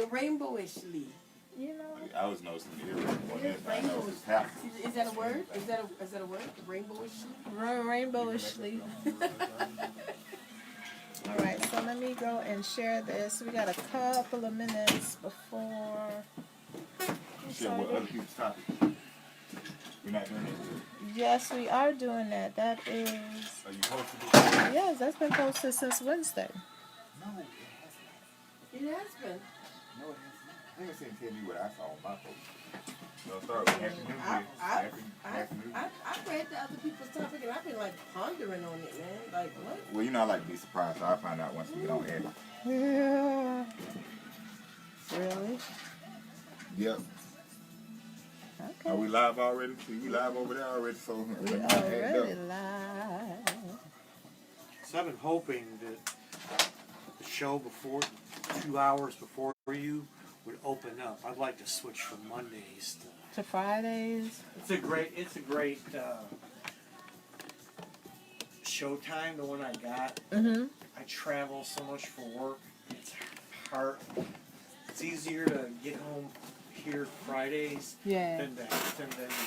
But rainbowish-ly. You know. I was noticing it. I know it's happening. Is that a word? Is that a word? Rainbowish-ly? Rainbowishly. All right, so let me go and share this. We got a couple of minutes before. Share what other people's topics. We're not doing it. Yes, we are doing that. That is. Are you posted it? Yes, that's been posted since Wednesday. No, it hasn't. It has been. No, it hasn't. I ain't seen tell me what I saw on my post. Don't start with Happy New Year. Happy New Year. I read the other people's topic and I've been like pondering on it, man. Like what? Well, you know I like to be surprised, so I find out once we get on air. Yeah. Really? Yep. Okay. Are we live already? See, we live over there already, so We already live. So I've been hoping that the show before, 2 hours before you, would open up. I'd like to switch from Mondays To Fridays. It's a great showtime. The one I got. Mm-hmm. I travel so much for work. It's hard. It's easier to get home here Fridays Yeah. than to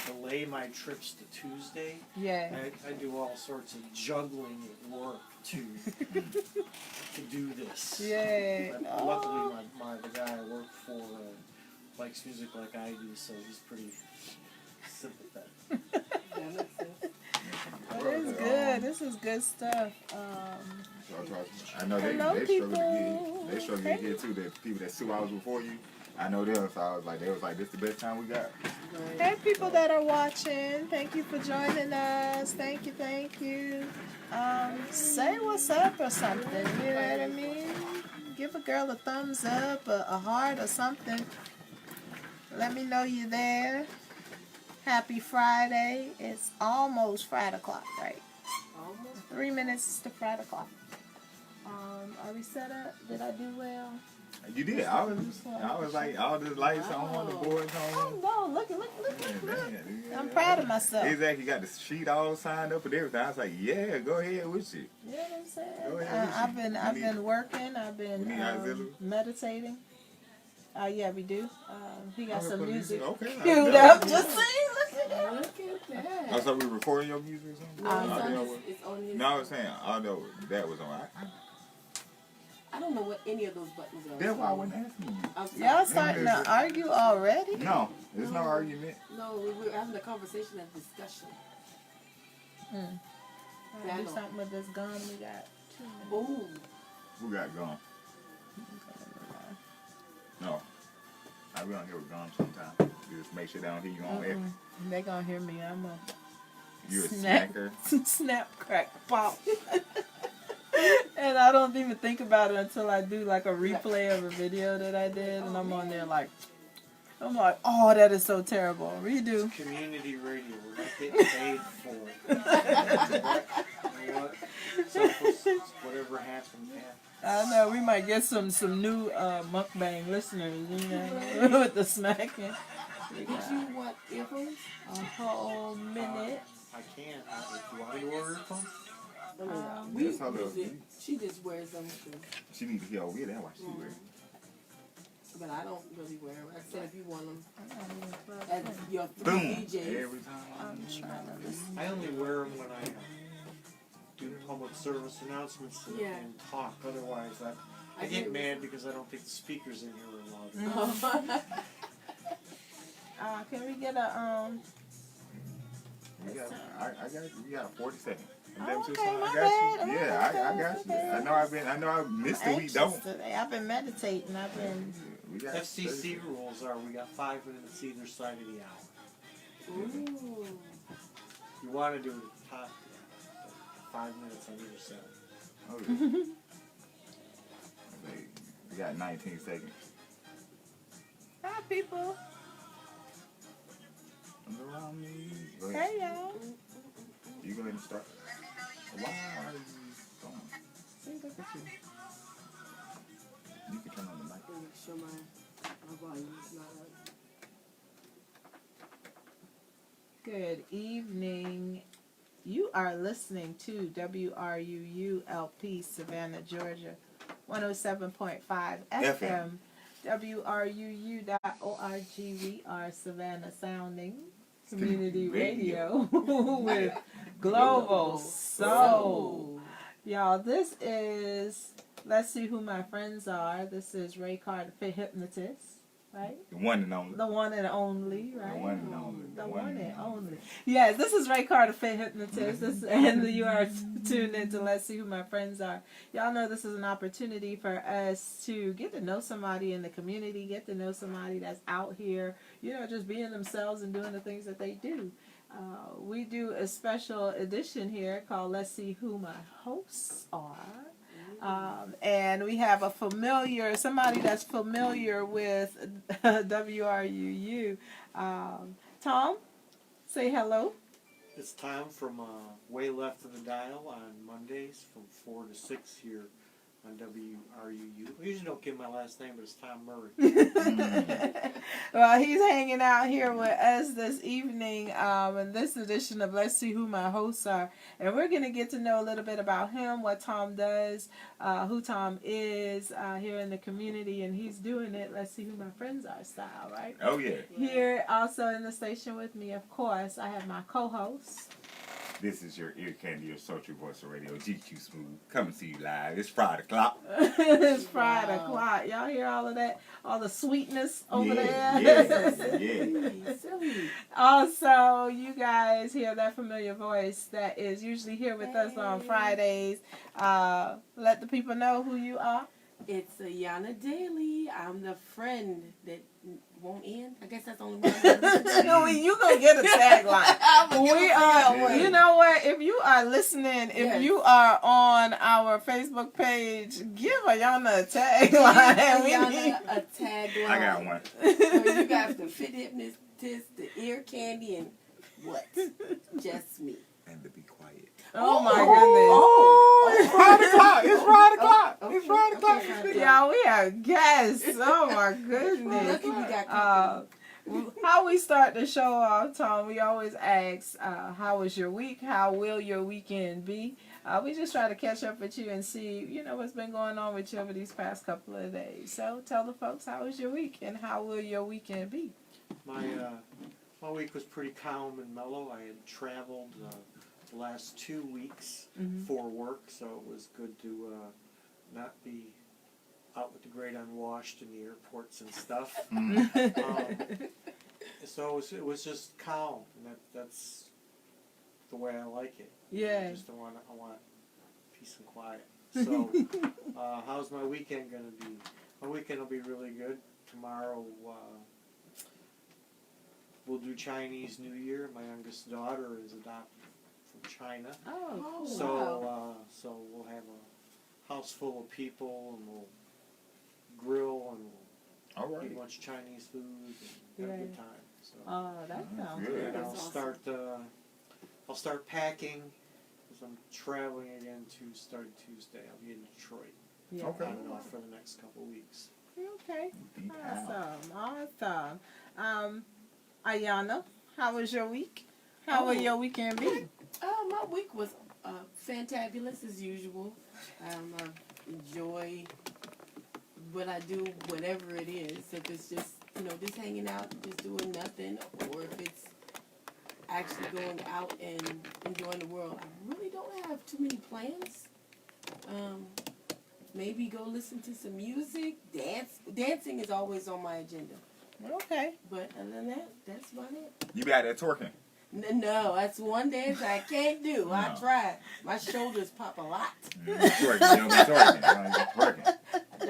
delay my trips to Tuesday. Yeah. I do all sorts of juggling at work to do this. Yeah. But luckily, the guy I work for likes music like I do, so he's pretty sympathetic. But it's good. This is good stuff. I know they struggle to get here too. The people that's 2 hours before you, I know them. So I was like, this the best time we got. Hey, people that are watching, thank you for joining us. Thank you. Say what's up or something. You know what I mean? Give a girl a thumbs up, a heart or something. Let me know you're there. Happy Friday. It's almost Frido'clock, right? Almost. 3 minutes to Frido'clock. Are we set up? Did I do well? You did. I was like, all the lights on, the boards Oh on. no! Look! Yeah. I'm proud of myself. Exactly. Got the sheet all signed up and everything. I was like, yeah, go ahead with you. You know what I'm saying? Go ahead, I've been working. I've we need been auxiliary? meditating. Yeah, we do. He got some music Okay. queued up. Just saying. Look at Look at that. I thought we were recording your music or something. It's on his. No, I was saying, although that was on. I don't know what any of those buttons are. That's why I wasn't asking you. I'm sorry. Y'all starting to argue already? No, there's no argument. No, we were having a conversation and discussion. I'll do something with this gun we got. 2 minutes. Boom. Who got gum? No. I be on here with gum sometimes. You just make sure they don't hear you on air. They gonna hear me. I'm a You a snacker. snap, crack, pop. And I don't even think about it until I do like a replay of a video that I did, and I'm on there like, oh, that is so terrible. Redo. It's community radio. We're not getting paid for it. You know what? So whatever happened. I know we might get some new mukbang listeners, you know, with the smacking. Did you want earphones? A whole minute. I can. If you want me to order earphones? She just wears them. She need to hear over here. That's why she wear it. But I don't really wear them. I said if you want them as your Boom. DJs. Every time. I'm trying to listen. I only wear them when I do public service announcements and talk. Otherwise, I get mad because I don't think the speakers in here are loud. Can we get a I got you. You got 40 seconds. Oh, okay, I my got bad. you. Yeah, I got you. Okay. I know I missed the week. Don't. today. I've been meditating. We got FCC rules are we got 5 minutes either side of the hour. Ooh. You want to do the top 5 minutes on either side. Okay. We got 19 seconds. Hi, people. Around me. Go ahead. Hey, y'all. You go ahead and start. Why are you going? See, look at you. You can turn on the mic. Make sure my volume is not up. Good evening. You are listening to WRUULP, Savannah, Georgia, 107.5 FM. WRUU.org. We are Savannah Sounding Community Radio with Global Soul. Y'all, this is, let's see who my friends are. This is Ray Carter, the hypnotist, right? The one and only. The one and only, right? The one and only. The one and only. Yes, this is Ray Carter, Fit Hypnotist, and you are tuned into Let's See Who My Friends Are. Y'all know this is an opportunity for us to get to know somebody in the community, get to know somebody that's out here, just being themselves and doing the things that they do. We do a special edition here called Let's See Who My Hosts Are. And we have somebody that's familiar with WRUU. Tom, say hello. It's Tom from way left of the dial on Mondays from 4 to 6 here on WRUU. I usually don't give my last name, but it's Tom Murray. Well, he's hanging out here with us this evening in this edition of Let's See Who My Hosts Are. And we're going to get to know a little bit about him, what Tom does, who Tom is here in the community. And he's doing it, Let's See Who My Friends Are style, right? Oh, yeah. Here also in the station with me, of course, I have my co-host. This is your ear candy, your sultry voice of radio, GQ Smooth, coming to you live. It's Frido'clock. It's Frido'clock. Y'all hear all of that? All the sweetness over there? Yeah. Also, you guys hear that familiar voice that is usually here with us on Fridays. Let the people know who you are. It's Ayana Daly. I'm the friend that won't end. I guess that's the only one. You gonna get a tagline. We are. You know what? If you are listening, if you are on our Facebook page, give Ayana a tagline. Ayana a tagline. I got one. You got the fit hypnotist, the ear candy, and what? Just me. And to be quiet. Oh my goodness. It's Frido'clock. It's Frido'clock. Y'all, we have guests. Oh my goodness. Lucky we got company. How we start the show off, Tom, we always ask, how was your week? How will your weekend be? We just try to catch up with you and see, what's been going on with you over these past couple of days. So tell the folks, how was your week and how will your weekend be? My week was pretty calm and mellow. I had traveled the last 2 weeks for work, so it was good to not be out with the great unwashed in the airports and stuff. So it was just calm, and that's the way I like it. Yeah. I want peace and quiet. So how's my weekend going to be? My weekend will be really good. Tomorrow we'll do Chinese New Year. My youngest daughter is adopted from China. Oh, so wow. So we'll have a house full of people, and we'll grill, and we'll eat a bunch of Chinese food and have a good time. So that sounds good. and That's I'll start packing because I'm traveling again starting Tuesday. I'll be in Detroit. Yeah. Okay. On and off for the next couple of weeks. Okay. Awesome. Ayana, how was your week? How will your weekend be? My week was fantabulous as usual. I enjoy what I do, whatever it is. If it's just, just hanging out, just doing nothing, or if it's actually going out and enjoying the world. I really don't have too many plans. Maybe go listen to some music. Dancing is always on my agenda. Okay. But other than that, that's about it. You be out there twerking? No, that's one dance I can't do. I tried. My shoulders pop a lot. Twerking. You don't be twerking. I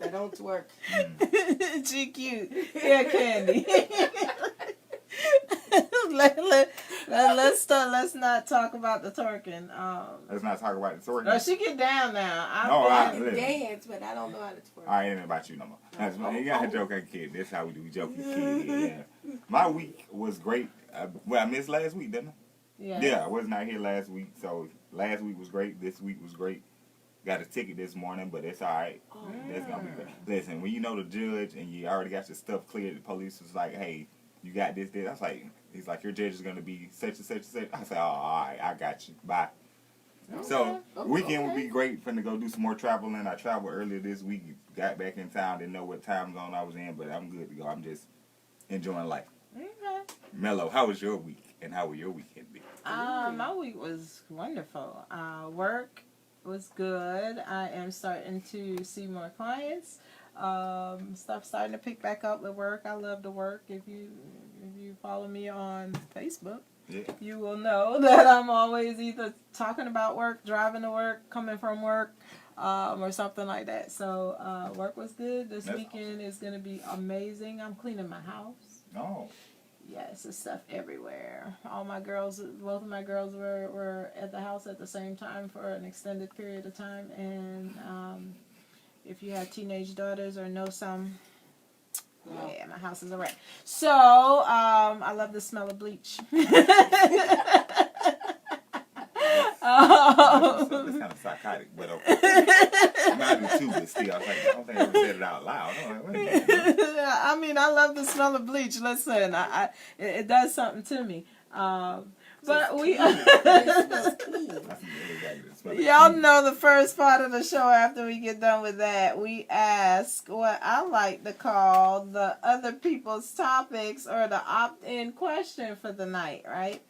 don't twerk. GQ. Yeah, Candy. Let's not talk about the twerking. Let's not talk about the twerking. No, she get down now. I can dance, but I don't know how to twerk. All right, it ain't about you no more. You got to joke at kid. That's how we do. We joke at kid. Yeah. My week was great. I missed last week, didn't I? Yeah, I was not here last week, so last week was great. This week was great. Got a ticket this morning, but it's all right. That's gonna be great. Listen, when you know the judge and you already got your stuff cleared, the police was like, "Hey, you got this." I was like, "He's like, your judge is gonna be such and such and such." I said, "Oh, all right, I got you. Bye." So Okay. weekend would be great. Finna go do some more traveling. I traveled earlier this week. Got back in town. Didn't know what time zone I was in, but I'm good to go. I'm just enjoying life. Okay. Mello, how was your week, and how will your weekend be? My week was wonderful. Work was good. I am starting to see more clients. Stuff starting to pick back up with work. I love to work. If you follow me on Facebook, Yeah. you will know that I'm always either talking about work, driving to work, coming from work, or something like that. So work was good. This That's weekend is going to be amazing. I'm cleaning my house. Oh. Yes, there's stuff everywhere. All my girls, both of my girls were at the house at the same time for an extended period of time. And if you have teenage daughters or know some, yeah, my house is a wreck. So I love the smell of bleach. That's kind of psychotic, but okay. I do too, but still, I was like, I don't think I ever said it out loud. I'm like, wait a minute. I mean, I love the smell of bleach. Listen, it does something to me. But we, y'all know the first part of the show. After we get done with that, we ask what I like to call the other people's topics or the opt-in question for the night, right?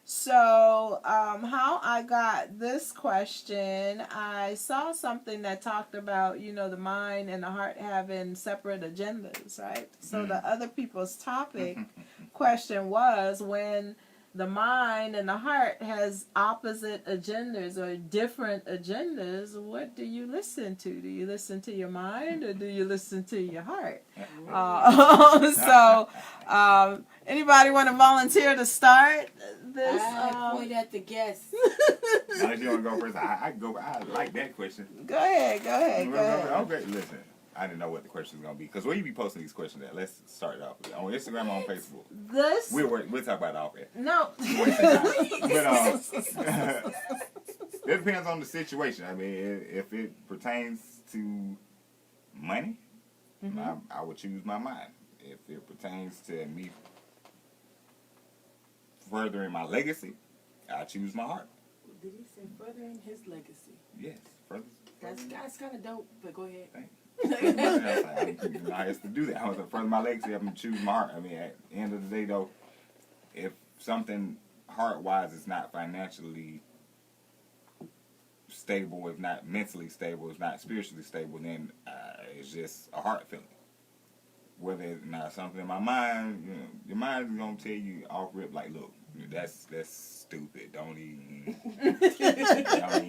So, how I got this question, I saw something that talked about, the mind and the heart having separate agendas, right? So the other people's topic question was, when the mind and the heart has opposite agendas or different agendas, what do you listen to? Do you listen to your mind or do you listen to your heart? Anybody want to volunteer to start this? I point at the guests. Unless you want to go first, I go. I like that question. Go ahead. Okay, listen. I didn't know what the question was gonna be, because where you be posting these questions at? Let's start it off on Instagram, on Facebook. We'll talk about it off air. No. But it depends on the situation. I mean, if it pertains to money, I would choose my mind. If it pertains to me furthering my legacy, I choose my heart. Did he say furthering his legacy? Yes, further. That's kind of dope. But go ahead. Thank you. I have to do that. I was further my legacy. I'm gonna choose my heart. I mean, at the end of the day, though, if something heart-wise is not financially stable, if not mentally stable, if not spiritually stable, then it's just a heart feeling. Whether it's not something in my mind, your mind is gonna tell you off rip, like, look, that's stupid. Don't even.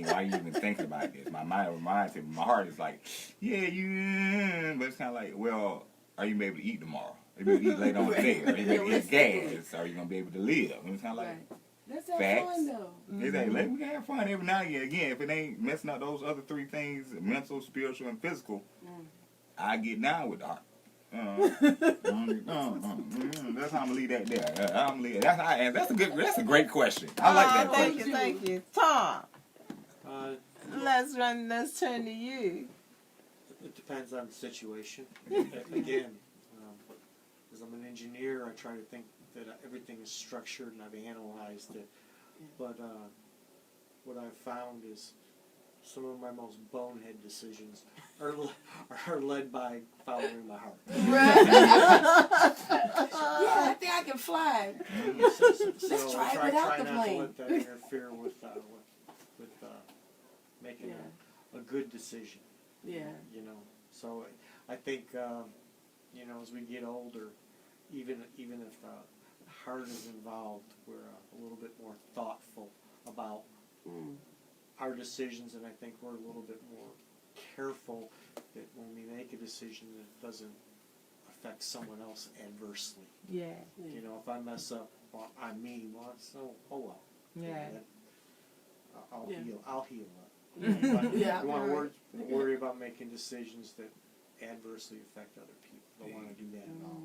Why you even thinking about this? My mind reminds me. My heart is like, yeah, but it's kind of like, well, are you gonna be able to eat tomorrow? Are you gonna eat later on today? Are you gonna eat gas? Are you gonna be able to live? And it's kind of like, let's have facts. fun though. Exactly. We can have fun every now and again. If it ain't messing up those other three things, mental, spiritual, and physical, I get down with the heart. That's how I'm gonna leave that there. That's a great question. I like that question. Thank you. Tom. Let's turn to you. It depends on the situation. Again, as I'm an engineer, I try to think that everything is structured and I've analyzed it. But what I've found is some of my most bonehead decisions are led by following my heart. Right. Yeah, I think I can fly. So try try without the not plane. to let that interfere with making a good decision. Yeah. So I think as we get older, even if heart is involved, we're a little bit more thoughtful about our decisions, and I think we're a little bit more careful that when we make a decision that it doesn't affect someone else adversely. Yeah. If I mess up, well, I'm me. Well, so well. Yeah. I'll heal up. Yeah. You want to worry about making decisions that adversely affect other people. Don't want to do that at all.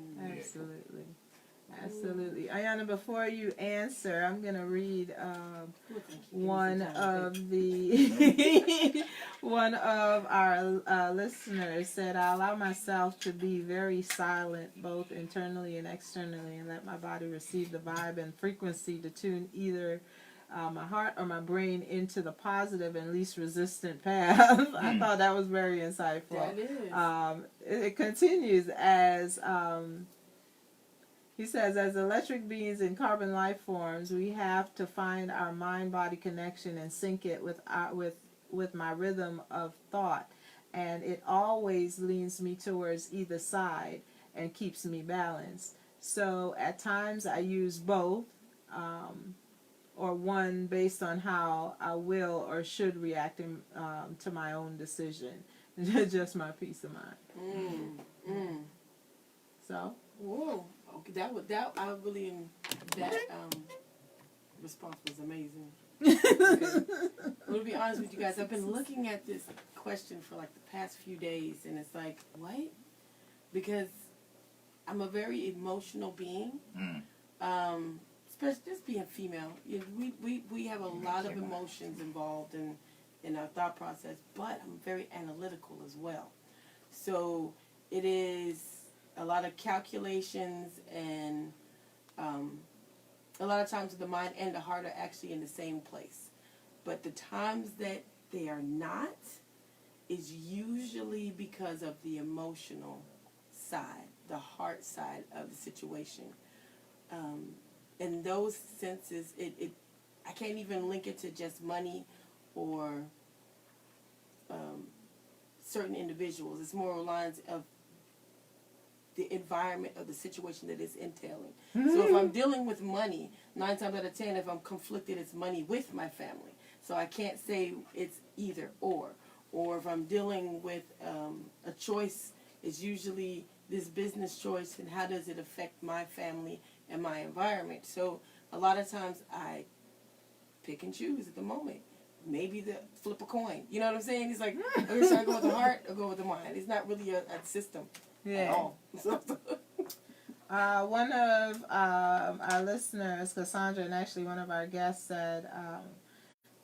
Absolutely. Ayana, before you answer, I'm going to read one of our listeners said, I allow myself to be very silent, both internally and externally, and let my body receive the vibe and frequency to tune either my heart or my brain into the positive and least resistant path. I thought that was very insightful. That is. It continues as he says, as electric beings in carbon life forms, we have to find our mind-body connection and sync it with my rhythm of thought, and it always leans me towards either side and keeps me balanced. So at times I use both, or one based on how I will or should react to my own decision. Just my peace of mind. So. Whoa. Okay, I really that response was amazing. Okay. Well, to be honest with you guys, I've been looking at this question for like the past few days, and it's like, what? Because I'm a very emotional being. Especially just being female. We have a lot of emotions involved in our thought process, but I'm very analytical as well. So it is a lot of calculations, and a lot of times the mind and the heart are actually in the same place. But the times that they are not is usually because of the emotional side, the heart side of the situation. In those senses, I can't even link it to just money or certain individuals. It's more lines of the environment of the situation that it's entailing. So if I'm dealing with money, 9 times out of 10, if I'm conflicted, it's money with my family. So I can't say it's either or. Or if I'm dealing with a choice, it's usually this business choice and how does it affect my family and my environment. So a lot of times I pick and choose at the moment. Maybe flip a coin. You know what I'm saying? It's like, okay, should I go with the heart or go with the mind? It's not really a system. Yeah. Oh. One of our listeners, Cassandra, and actually one of our guests said,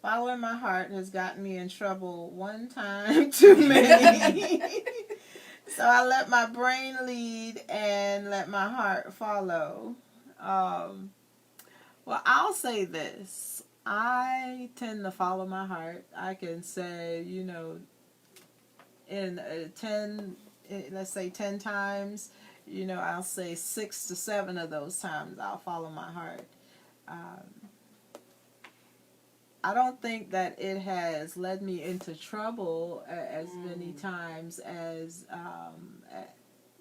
following my heart has gotten me in trouble one time too many. So I let my brain lead and let my heart follow. Well, I'll say this. I tend to follow my heart. I can say, in 10... let's say 10 times, I'll say 6 to 7 of those times I'll follow my heart. I don't think that it has led me into trouble as many times as,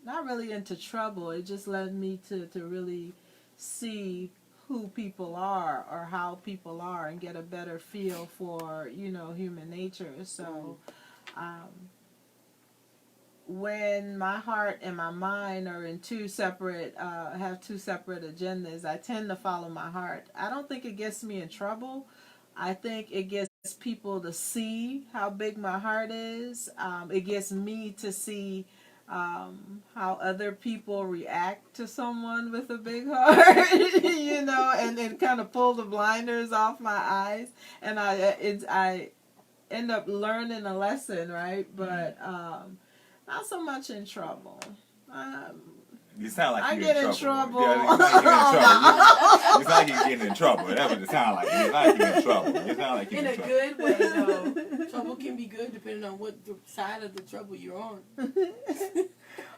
not really into trouble, it just led me to really see who people are or how people are and get a better feel for, human nature. So, when my heart and my mind are in have two separate agendas, I tend to follow my heart. I don't think it gets me in trouble. I think it gets people to see how big my heart is. It gets me to see how other people react to someone with a big heart, and then kind of pull the blinders off my eyes. And I end up learning a lesson, right? But not so much in trouble. You sound like I you're get in in trouble. trouble. Yeah, you sound like you're getting in trouble. That's what it sounds like. You sound like you're in trouble. You sound like you're In in a trouble. good way, though. Trouble can be good depending on what the side of the trouble you're on.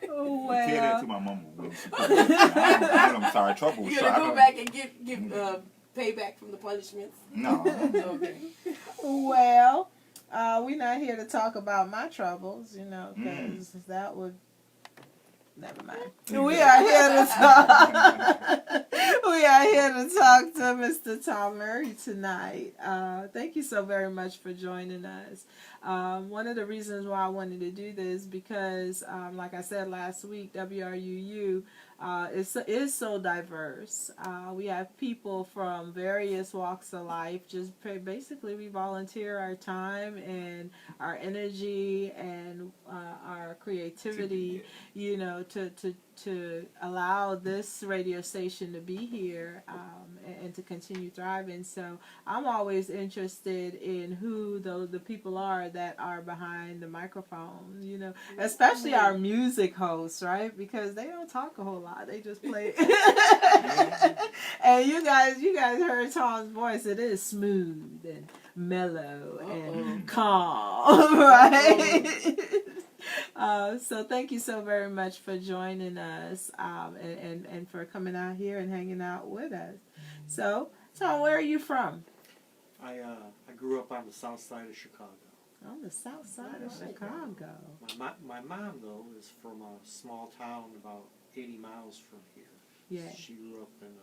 Oh, Tell that well. to my mama when she comes. I'm sorry, trouble was You're going to go back and give payback from the punishments? No. Okay. Well, we're not here to talk about my troubles, because that would... Never mind. We are here to talk. We are here to talk to Mr. Tom Murray tonight. Thank you so very much for joining us. One of the reasons why I wanted to do this because, like I said last week, WRUU is so diverse. We have people from various walks of life. Basically, we volunteer our time and our energy and our creativity, to allow this radio station to be here and to continue thriving. So I'm always interested in who the people are that are behind the microphone, you know, especially our music hosts, right? Because they don't talk a whole lot. They just play. And you guys heard Tom's voice. It is smooth and mellow and calm, right? So thank you so very much for joining us and for coming out here and hanging out with us. So, Tom, where are you from? I grew up on the south side of Chicago. On the south side of Chicago. My mom, though, is from a small town about 80 miles from here. Yeah. She grew up in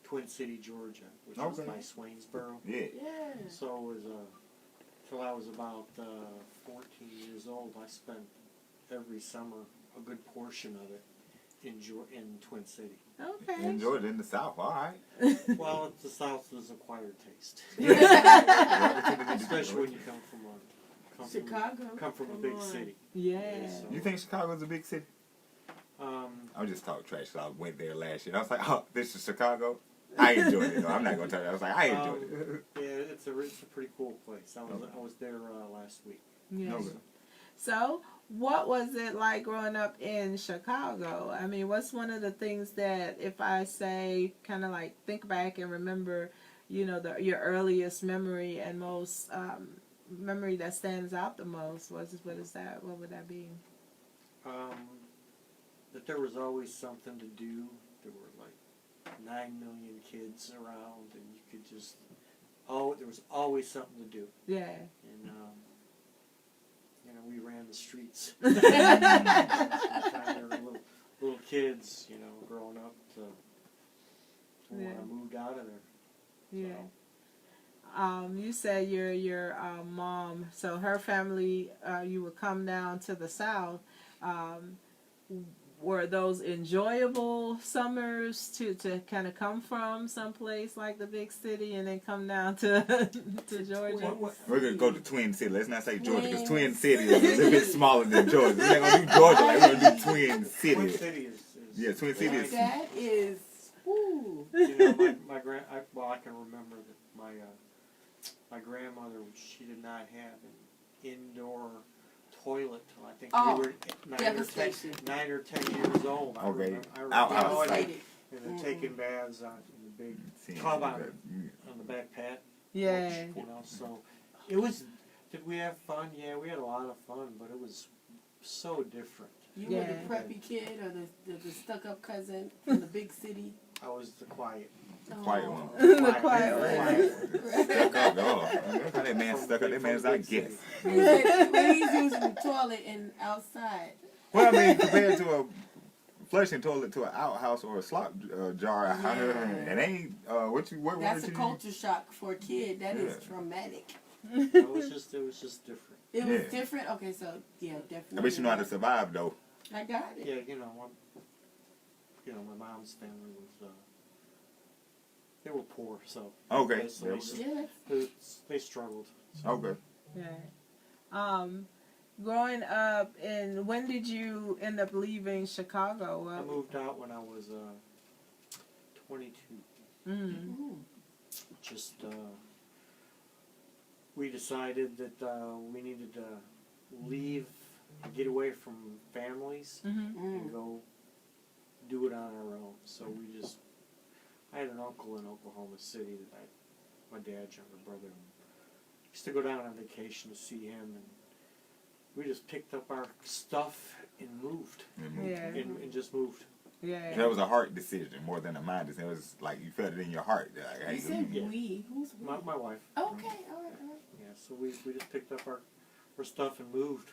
Twin City, Georgia, which is by Swainsboro. Yeah. So it was till I was about 14 years old. I spent every summer a good portion of it in Twin City. Okay. In Georgia, in the South, all right. Well, the South is acquired taste, Yeah. especially when you come from a big city. Yeah. So, You think Chicago's a big city? I just talking trash. So I went there last year. I was like, oh, this is Chicago? I enjoyed it, though. I'm not going to tell you. I was like, I enjoyed it. yeah, it's a pretty cool place. I was there last week. Yeah. Okay. So, what was it like growing up in Chicago? I mean, what's one of the things that, if I say, kind of like think back and remember, you know, your earliest memory and most memory that stands out the most? What is that? What would that be? That there was always something to do. There were like 9 million kids around, and you could just there was always something to do. Yeah. And you know, we ran the streets. Little kids, you know, growing up to when I moved out of there. Yeah. You said your mom, so her family, you would come down to the South. Were those enjoyable summers to kind of come from someplace like the big city and then come down to Georgia? We're going to go to Twin City. Let's not say Georgia, because Twin City is a little bit smaller than Georgia. We're not going to do Georgia like we're going to do Twin City. Twin City is Yeah, Twin City is... That is, woo. You know, I can remember that my grandmother, she did not have an indoor toilet till I think we were 9 or 10 years old. I remember Devastated. and they're taking baths out in the big tub on the back patio. Yeah. You know, so it was. Did we have fun? Yeah, we had a lot of fun, but it was so different. You were the preppy kid or the stuck-up cousin from the big city? I was the quiet. Quiet one. The quiet one. Stuck up, dog. Look how that man stuck up. That man's like, guess. When he's using the toilet and outside. Well, I mean, compared to a flushing toilet to an outhouse or a slop jar, it ain't, That's a culture shock for a kid. That is traumatic. It was just different. It was different? Okay, so, yeah, definitely. I bet you know how to survive, though. I got it. Yeah, you know, my mom's family was, they were poor, so. Okay. So they struggled. So. Okay. Yeah. Growing up, and when did you end up leaving Chicago? I moved out when I was 22. Just we decided that we needed to leave, get away from families, and go do it on our own. So I had an uncle in Oklahoma City that my dad's younger brother, used to go down on vacation to see him, and we just picked up our stuff and moved. And just moved. Yeah. That was a heart decision more than a mind decision. It was like you felt it in your heart. Like, hey, You said we. Who's we? My wife. Okay, all right. Yeah, so we just picked up our stuff and moved.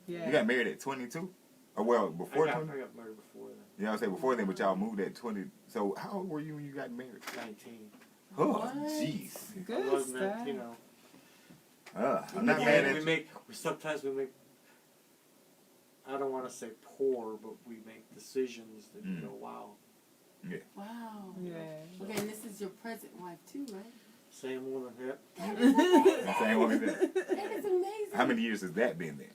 Yeah. You got married at 22? Or well, before 20? I got married before then. Yeah, I was saying before then, but y'all moved at 20. So how old were you when you got married? 19. Oh, jeez. Good stuff. stuff. You know. I'm not mad at you. Sometimes we make, I don't want to say poor, but we make decisions that you go, wow. Yeah. Wow. Yeah. Okay, and this is your present wife too, right? Same woman, yep. That is amazing. Same one as that. That is amazing. How many years has that been then?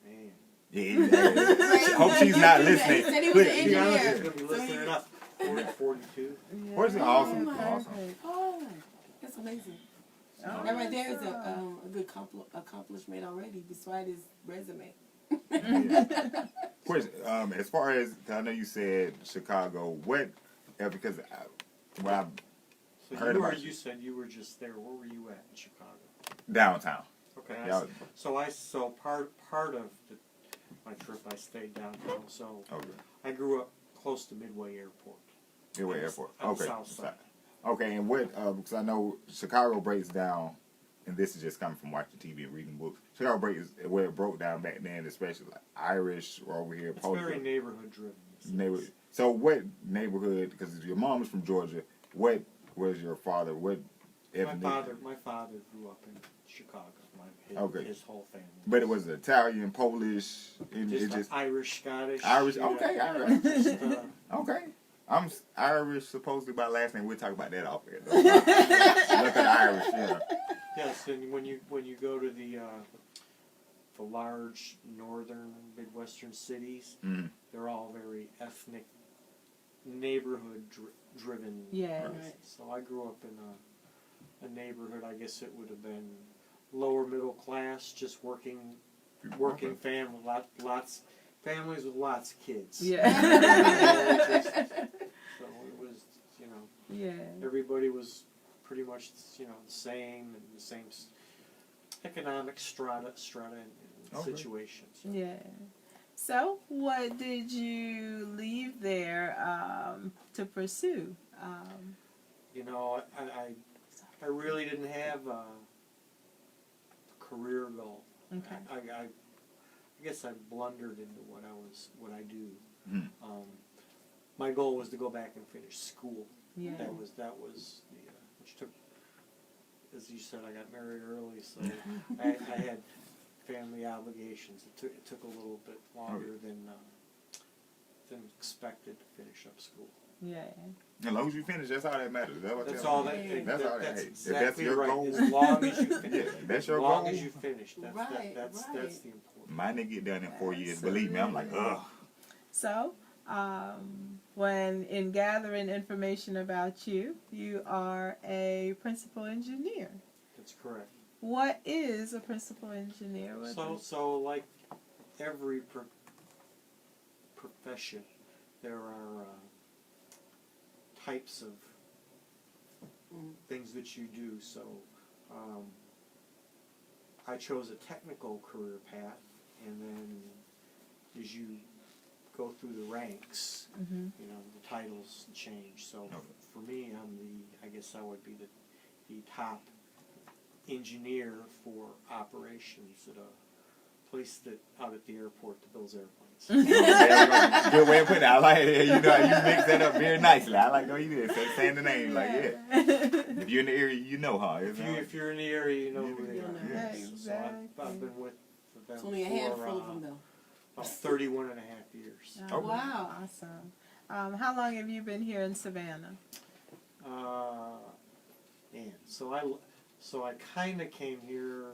Man. Yeah, hope she's not listening. He said he was an To be honest, engineer. he's going to be listening enough. 42. Where's the awesome? my Awesome. Oh, that's amazing. Oh, That right there is awesome. a good accomplishment already, despite his resume. Question, as far as, 'cause I know you said Chicago, because when I So heard you, about you said you were just there. Where were you at in Chicago? downtown. Okay. Yeah. So part of my trip, I stayed downtown. So Okay. I grew up close to Midway Airport. Midway Airport. On the Okay. south side. Okay, and what, because I know Chicago breaks down, and this is just coming from watching TV and reading books. Chicago breaks, where it broke down back then, especially like Irish were over here. It's very neighborhood driven. Neighborhood. So what neighborhood, because your mom is from Georgia, what was your father, what ethnic? My father grew up in Chicago. Okay. His whole family. But it was Italian, Polish, Just Irish, Scottish. Irish. you know, Okay, all right. just, Okay. I'm Irish, supposedly by last name. We'll talk about that off air. Look at Irish, yeah. yes, and when you go to the large northern Midwestern cities, Mm. they're all very ethnic, neighborhood driven. Yes. places. So I grew up in a neighborhood. I guess it would have been lower middle class, just working family, lots families with lots of kids. Yeah. So it was, Yeah. everybody was pretty much, the same and the same economic strata and Okay. situations. Yeah. So, what did you leave there to pursue? I really didn't have a career goal. Okay. I guess I blundered into what I do. Mm. My goal was to go back and finish school. Yeah. That was the which took, as you said, I got married early, so I had family obligations. It took a little bit longer than expected to finish up school. Yeah. As long as you finish, that's all that matters. That's all that. That's all that. That's Hey, if exactly that's your right. goal, As long as you finish. yeah, that's your as long goal. as you finish. That's Right, that's right. the important. Mine didn't get done in 4 years. Believe me, I'm like, ugh. So, when in gathering information about you, you are a principal engineer. That's correct. What is a principal engineer? So like every profession, there are types of things that you do. So I chose a technical career path, and then as you go through the ranks, Mm-hmm. the titles change. So Okay. for me, I guess I would be the top engineer for operations at a place out at the airport that builds airplanes. Good way of putting it. I like it. You mix that up very nicely. I like the way you did. Saying the name, like, yeah. If you're in the area, huh? If you're in the area, you know who they are. Yeah, So I've been with them It's only a for handful of them, though. about 31 and a half years. Oh, wow. Awesome. How long have you been here in Savannah? So I kind of came here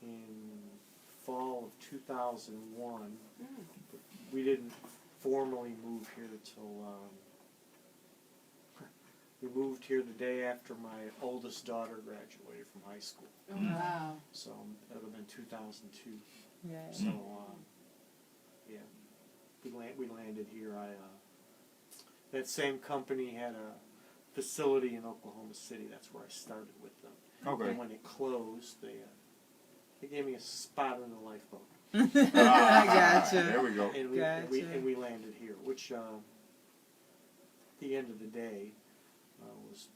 in fall of 2001. But we didn't formally move here till we moved here the day after my oldest daughter graduated from high school. Oh, wow. So that would have been 2002. Yeah. So yeah, we landed here. That same company had a facility in Oklahoma City. That's where I started with them. Okay. And when it closed, they gave me a spot in the lifeboat. I gotcha. There we go. And Gotcha. we landed here, which at the end of the day was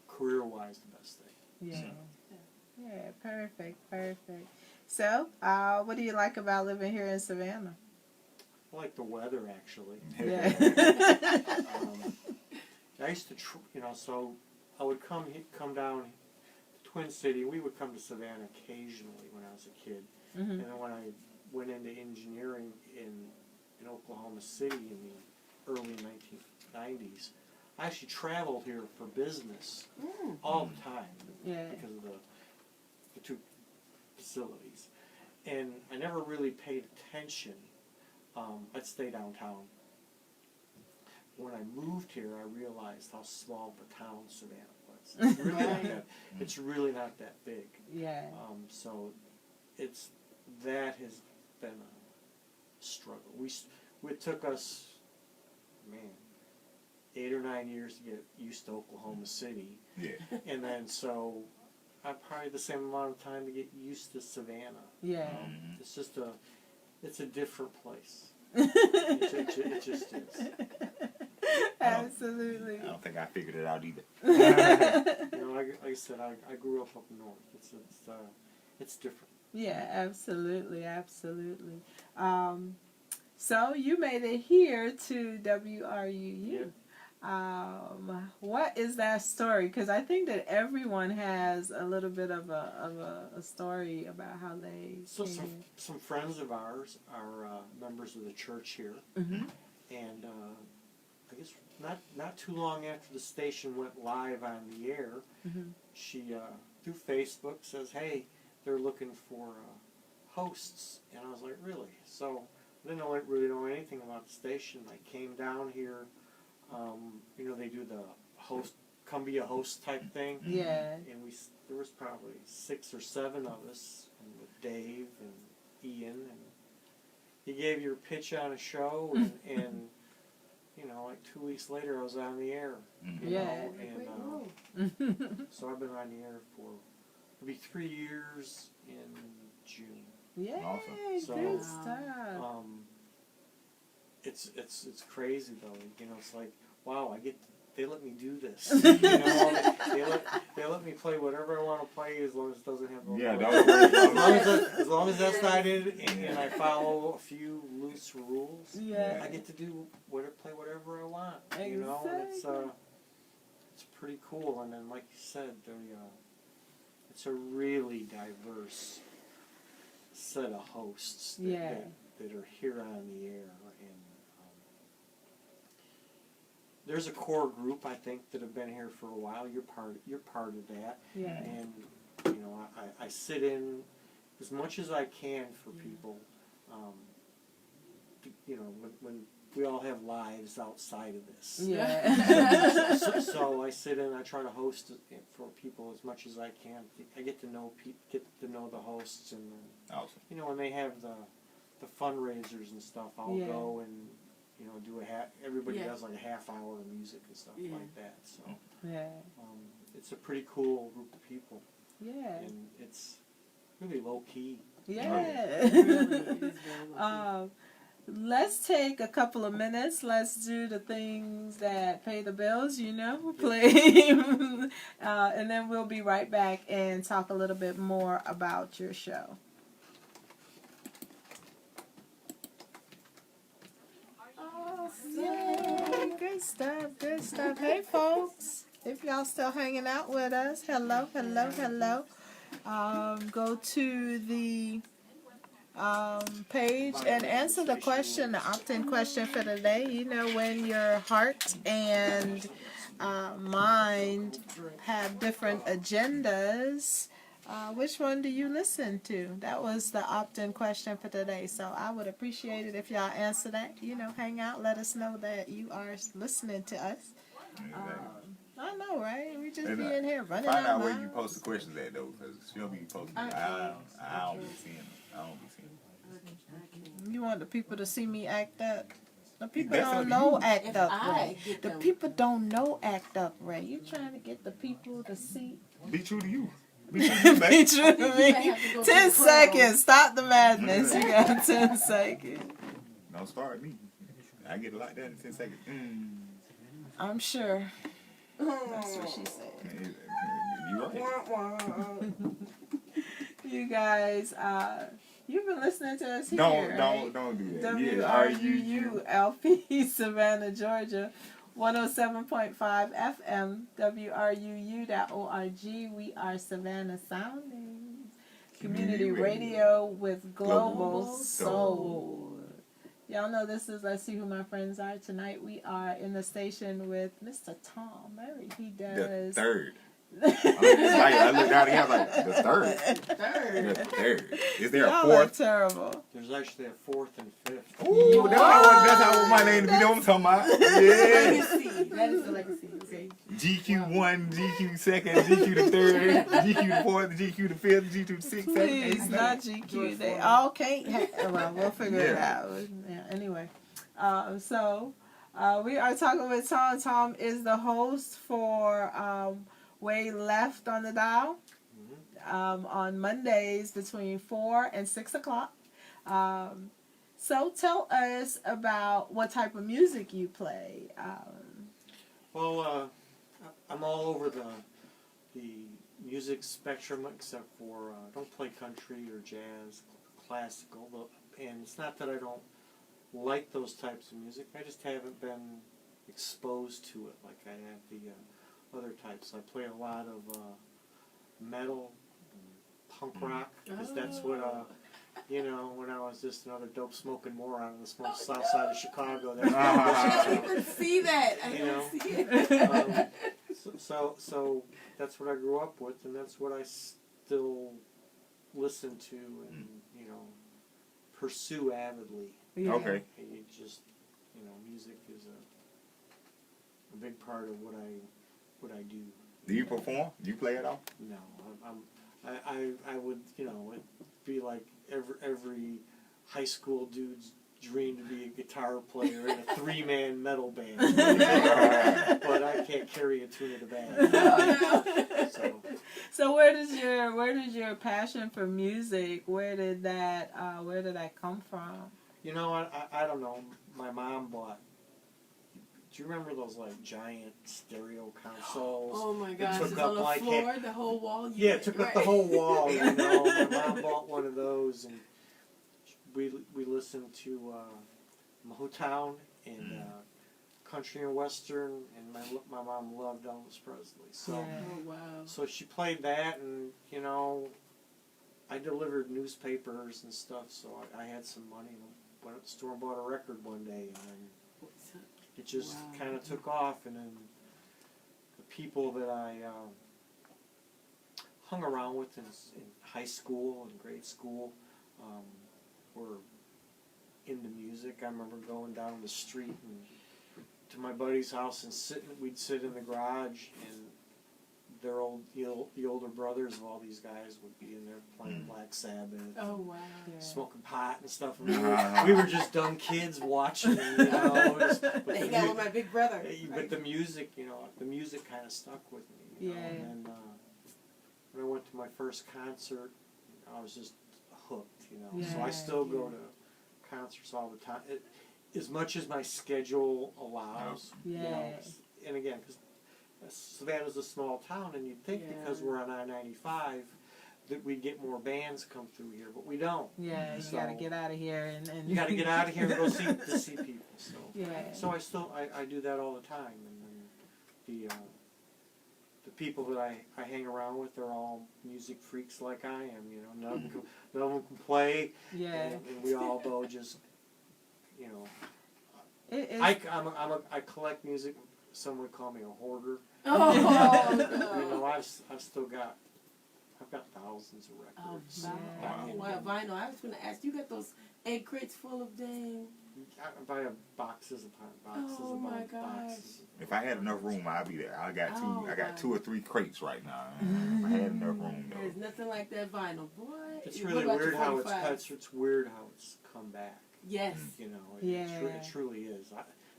career-wise the best thing. Yeah. So, Yeah, perfect. So, what do you like about living here in Savannah? I like the weather, actually. Yeah. I used to, so I would come down to Twin City. We would come to Savannah occasionally when I was a kid. Mm-hmm. And then when I went into engineering in Oklahoma City in the early 1990s, I actually traveled here for business all the time Yeah. because of the two facilities. and I never really paid attention. I'd stay downtown. When I moved here, I realized how small the town Savannah was. It's really, not, that, it's really not that big. Yeah. So that has been a struggle. It took us, 8 or 9 years to get used to Oklahoma City. Yeah. And then so probably the same amount of time to get used to Savannah. Yeah. It's just it's a different place. It just is. Absolutely. I don't think I figured it out either. Like I said, I grew up north. It's different. Yeah, absolutely, absolutely. So you made it here to WRUU. Yep. What is that story? Because I think that everyone has a little bit of a story about how they So came some friends of ours are members of the church here, here. and I guess not too long after the station went live on the air, she through Facebook says, "Hey, they're looking for hosts," and I was like, "Really?" So I didn't really know anything about the station. I came down here. They do the host, come be a host type thing. Yeah. And there was probably 6 or 7 of us, and with Dave and Ian, and you gave your pitch on a show, and like 2 weeks later, I was on the air. Yeah. And so I've been on the air for it'll be 3 years in June. Yay, Awesome. good So, stuff. It's crazy though. It's like, wow, they let me do this. They let me play whatever I want to play as long as it doesn't have no Yeah, as long as that's not in it, and I follow a few loose rules. Yeah. I get to play whatever I want. Exactly. And it's pretty cool. And then, like you said, it's a really diverse set of hosts that are here on the air. And there's a core group, I think, that have been here for a while. You're part of that. Yeah. And I sit in as much as I can for people. When we all have lives outside of this. Yeah. So I sit in. I try to host it for people as much as I can. I get to know the hosts, and then, awesome. when they have the fundraisers and stuff, I'll go and do everybody does like a half hour of music and stuff like that. So it's a pretty cool group of people. Yeah. And it's really low key. Yeah. Let's take a couple of minutes. Let's do the things that pay the bills, play. And then we'll be right back and talk a little bit more about your show. Yay, good stuff, good stuff. Hey, folks, if y'all still hanging out with us, hello. Go to the page and answer the question, the opt-in question for today. When your heart and mind have different agendas, which one do you listen to? That was the opt-in question for today. So I would appreciate it if y'all answer that. Hang out, let us know that you are listening to us. I know, right? We just be in here running Find out our where you mouths. post the questions at, though, because she'll be posting. I don't be seeing them. I don't be seeing them. You want the people to see me act up? The people That's don't up to know you. act If up I right. get The them- people don't know act up right. You trying to get the people to see? Be true to you. Be true to you, Be baby. true to You me. might have to go to 10 the seconds. Stop the madness. You got 10 seconds. Don't start me. I get it like that in 10 seconds. I'm sure. That's what she said. You right. You guys, you've been listening to us here. Don't do that. WRUU LP, Savannah, Georgia. 107.5 FM, WRUU.org. We are Savannah Sounding. Community radio with global soul. Y'all know this is Let's See Who My Friends Are. Tonight we are in the station with Mr. Tom Murray. He does The third. I looked down here, I was like, the third. Third. The third. Is there a Y'all are fourth? terrible. There's actually a fourth and fifth. Ooh, that's how I want my name to be. Know what I'm talking about? Yeah. Legacy. That is the legacy. Okay. GQ1, GQ second, GQ the third, GQ the fourth, GQ the fifth, GQ the sixth, seventh, Please, eighth, not ninth. GQ. They all can't. Well, we'll figure it Yeah. out. Yeah, anyway, so we are talking with Tom. Tom is the host for Way Left on the Dial on Mondays between 4 and 6 o'clock. So tell us about what type of music you play. Well, I'm all over the music spectrum except for I don't play country or jazz, classical, and it's not that I don't like those types of music. I just haven't been exposed to it like I have the other types. I play a lot of metal, and punk rock, because that's what when I was just another dope smoking moron on the south side of Chicago. That's what I I didn't see that. I You know? didn't see it. So that's what I grew up with, and that's what I still listen to and pursue avidly. Yeah. Okay. And you just music is a big part of what I do. Do you perform? Do you play at all? No, I would it'd be like every high school dude's dream to be a guitar player in a 3-man metal band. But I can't carry a tune of the band. So where does your passion for music, where did that come from? I don't know. My mom bought. Do you remember those like giant stereo consoles? Oh my gosh! took It's up on the like floor, the whole wall. Yeah, it took up the whole wall. My mom bought one of those, and we listened to Motown and country and western, and my mom loved Elvis Presley. So Oh wow! so she played that, and I delivered newspapers and stuff, so I had some money and went up to the store and bought a record one day, and then it just kind of took off, and then the people that I hung around with in high school and grade school were into music. I remember going down the street and to my buddy's house and we'd sit in the garage, and their the older brothers of all these guys would be in there playing Black Sabbath. Oh wow! Smoking pot and stuff. And we were just dumb kids watching. Hang out with my big brother. But the music, the music kind of stuck with me. Yeah. And when I went to my first concert, I was just hooked. So I still go to concerts all the time. As much as my schedule allows. Yeah. And again, because Savannah's a small town, and you'd think because we're on I-95 that we'd get more bands come through here, but we don't. Yeah, you gotta get out of here and you gotta get out of here and go see people. So yeah. so I do that all the time, and then the people that I hang around with are all music freaks like I am. None of them can play. Yeah. And we all go just It I collect music. Some would call me a hoarder. Oh, I've got thousands of records. wow, vinyl. I was going to ask, you got those egg crates full of dang? I buy boxes upon boxes Oh, upon my gosh. boxes. If I had enough room, I'd be there. I got wow. 2 or 3 crates right now. If I had enough room, though. There's nothing like that vinyl, boy. It's What really about weird your how it's 45? cut. It's weird how it's come back. Yes. It truly is.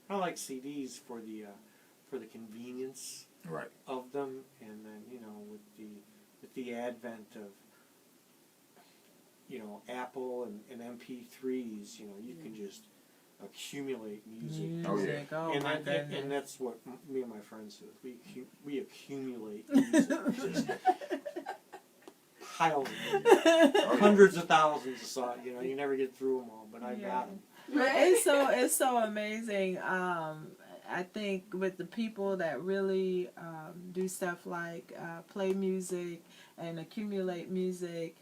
I like CDs for the convenience Right. of them, and then with the advent of Apple and MP3s, you can just accumulate music. Oh, yeah. Oh, and, my that, goodness. and that's what me and my friends do. We accumulate music, just piles of music. Hundreds of thousands of songs. You never get through them all, but I got them. It's so amazing. I think with the people that really do stuff like play music and accumulate music,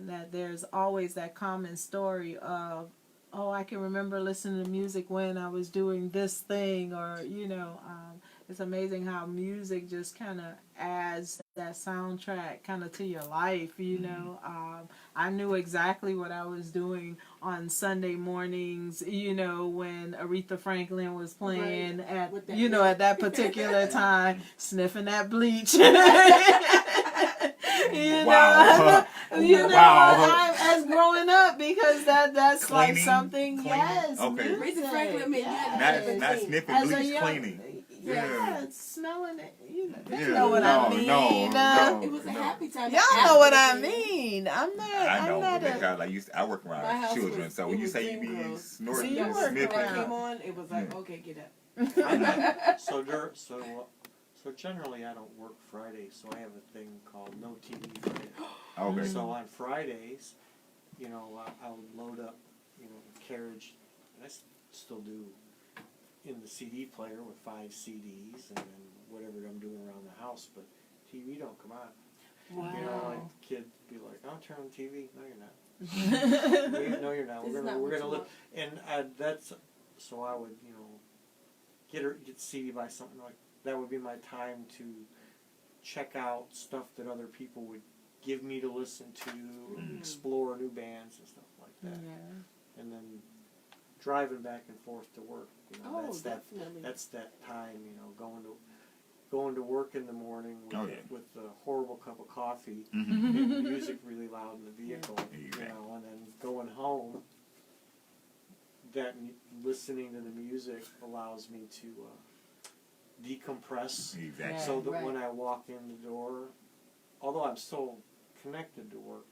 that there's always that common story of, oh, I can remember listening to music when I was doing this thing, or it's amazing how music just kind of adds that soundtrack kind of to your life, you know. I knew exactly what I was doing on Sunday mornings, you know, when Aretha Franklin was playing at, you know, at that particular time, sniffing that bleach. You know, as growing up, because that's Cleaning? like something, Cleaning? yes. Okay. Music, Aretha Franklin meant you had to yes. Not sniffing As a bleach, young- cleaning. Yeah, smelling it. You know, they Yeah, know what I mean. no. It was a happy time. Y'all know what I mean. I'm not. I know, I'm not because I work My around house children, was- so it when you was say you Dream be Girls. snorting, See, you and work sniffing, When it came on, it was like, okay, get up. So generally I don't work Fridays, so I have a thing called No TV Friday. okay. So on Fridays, you know, I'll load up, you know, the carriage, and I still do, in the CD player with 5 CDs, and then whatever I'm doing around the house, but TV don't come on. Wow. You know, like the kids be like, "I'll turn on TV." No, you're not. No, you're not. This is We're not gonna what you live, want. and that's so I would, you know, get CD by something like that would be my time to check out stuff that other people would give me to listen to, explore new bands and stuff like that, and then driving back and forth to work. You know, Oh, definitely. that's that time. You know, going to work in the morning with a horrible cup of coffee and music really loud in the vehicle, you know, and then going home. Listening to the music allows me to decompress, Exactly. so that when I walk in the door, although I'm still connected to work,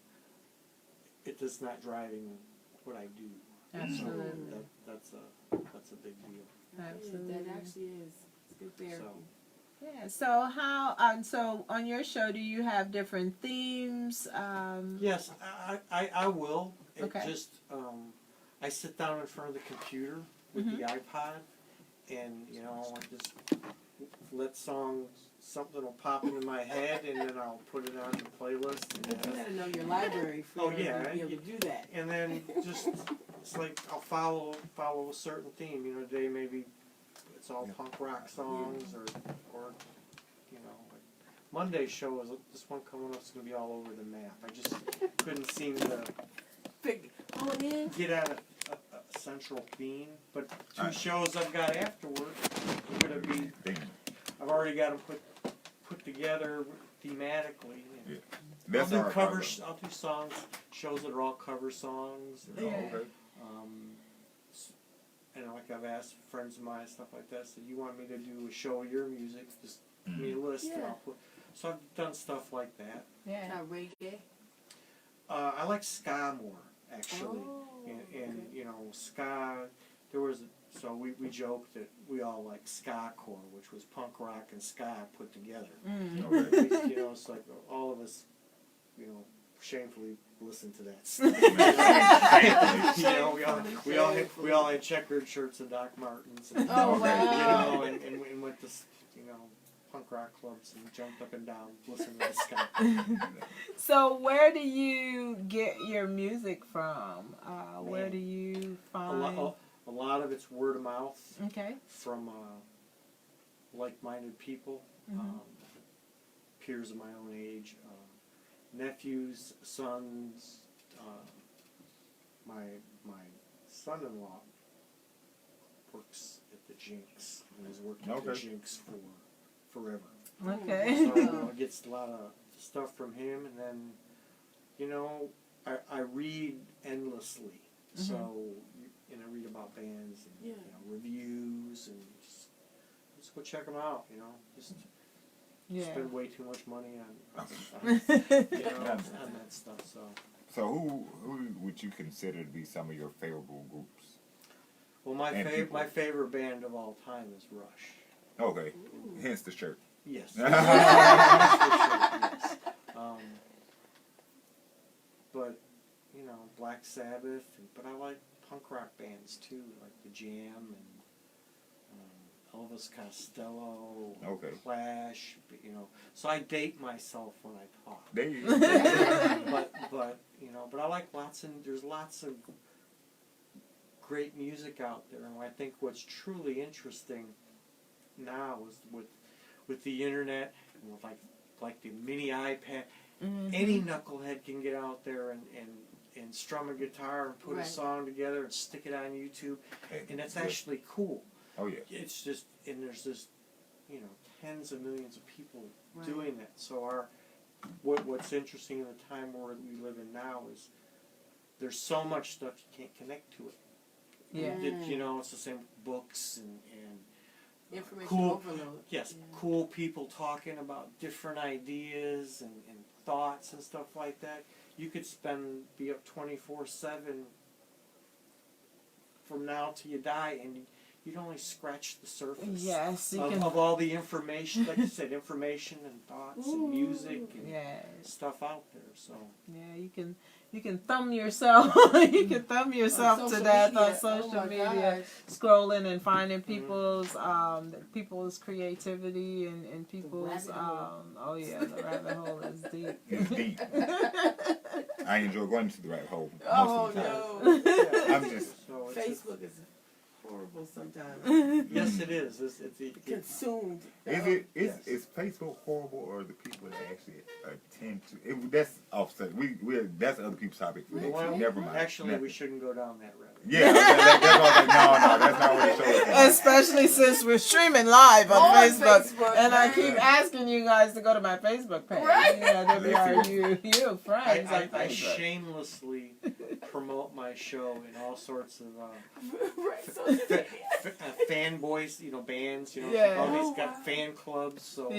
it is not driving what I do. Absolutely. So that's a big deal. Absolutely. That actually is. It's good therapy. Yeah. So how? So on your show, do you have different themes? Yes, I will. Okay. I sit down in front of the computer with the iPod, and you know, I just let something will pop into my head, and then I'll put it on the playlist. But you gotta know your library for Oh, yeah. to be able to do that. And then just it's like I'll follow a certain theme. You know, today maybe it's all punk rock songs, or you know, like Monday's show is this one coming up is going to be all over the map. I just couldn't seem to get at a central theme. But 2 shows I've got afterward are going to be. I've already got them put together thematically. Yeah. That's I'll do our covers. I'll do shows that are all cover songs. Oh, okay. And like I've asked friends of mine, stuff like that, said, "You want me to do a show of your music? Just give me a list, and I'll put." So I've done stuff like that. Yeah. Reggae. I like ska more, actually, and okay. you know, ska. So we joked that we all like ska core, which was punk rock and ska put together. Okay. You know, it's like all of us, you know, shamefully listen to that stuff. You know, we all had checkered shirts and Doc Martens. And, Oh, wow. You know, and went to, you know, punk rock clubs and jumped up and down listening to ska. So where do you get your music from? Where do you find? A lot of it's word of mouth. Okay. From like-minded people, peers of my own age, nephews, sons. My son-in-law works at the Jinx and has worked at the Jinx for forever. Okay. So I get a lot of stuff from him, and then, you know, I read endlessly. So. And I read about bands and you know, reviews, and just go check them out. You know, just spend way too much money on that stuff. So who would you consider to be some of your favorable groups? Well, my favorite band of all time is Rush. Okay, hence the shirt. Yes. But you know, Black Sabbath. But I like punk rock bands too, like the Jam and Elvis Costello, Clash. You know, so I date myself when I talk. There you go. but you know, but I like there's lots of great music out there, and I think what's truly interesting now is with the internet and with like the mini iPad. Any knucklehead can get out there and strum a guitar and put a song together and stick it on YouTube, and that's actually cool. Oh yeah. It's just, and there's just, tens of millions of people doing that. So what's interesting in the time where we live in now is there's so much stuff you can't connect to it. Yeah. It's the same with books and Information cool, overload. yes, cool people talking about different ideas and thoughts and stuff like that. You could be up 24/7 from now till you die, and you'd only scratch the surface. Yes, of all the information, like you said, information and thoughts and music and stuff out there. So yeah, you can thumb yourself. You can thumb yourself to death on social media, scrolling and finding people's creativity and people's oh yeah, the rabbit hole is deep. It's deep. I enjoy going to the rabbit hole. Oh most of the no! time. I'm just Facebook is horrible sometimes. Yes, it is. It's Consumed. Is Facebook horrible, or the people that actually attend to? That's offset. That's other people's topic. Well, never mind. Actually, we shouldn't go down that road. Yeah, that's all. Like, no, that's not what the show is about. Especially since we're streaming live on Facebook, and I right. keep asking you guys to go to my Facebook page. Right. You friends on I Facebook. shamelessly promote my show in all sorts of fanboys, bands, Yeah. all these got fan clubs. So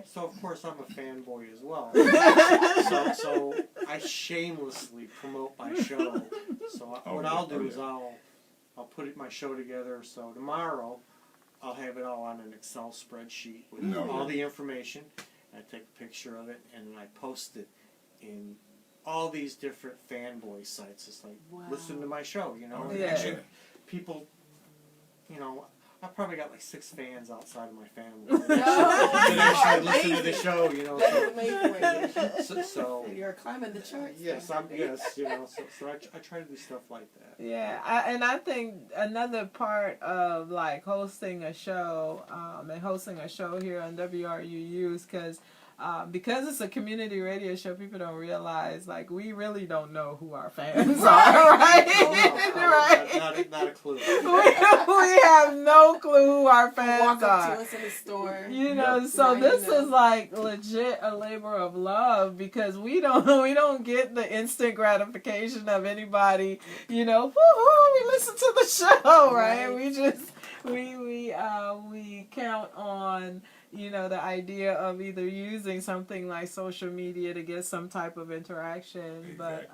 so of course I'm a fanboy as well. so I shamelessly promote my show. So what I'll do is I'll put my show together. So tomorrow I'll have it all on an Excel spreadsheet with all the information. I take a picture of it and then I post it in all these different fanboy sites. It's like, listen to my show, Actually, people, I probably got like 6 fans outside of my family that actually listen to the show, That's amazing. So You're climbing the charts. yes, so I try to do stuff like that. Yeah, I think another part of like hosting a show and hosting a show here on WRUU is because it's a community radio show, people don't realize, like, we really don't know who our fans are, right? Right? Not a clue. We have no clue who our fans Walk up are. to us in the store. So Right, this is like legit a labor of love because we don't get the instant gratification of anybody, woo-hoo, we listen to the show, right? We just we count on the idea of either using something like social media to get some type of interaction. Exactly.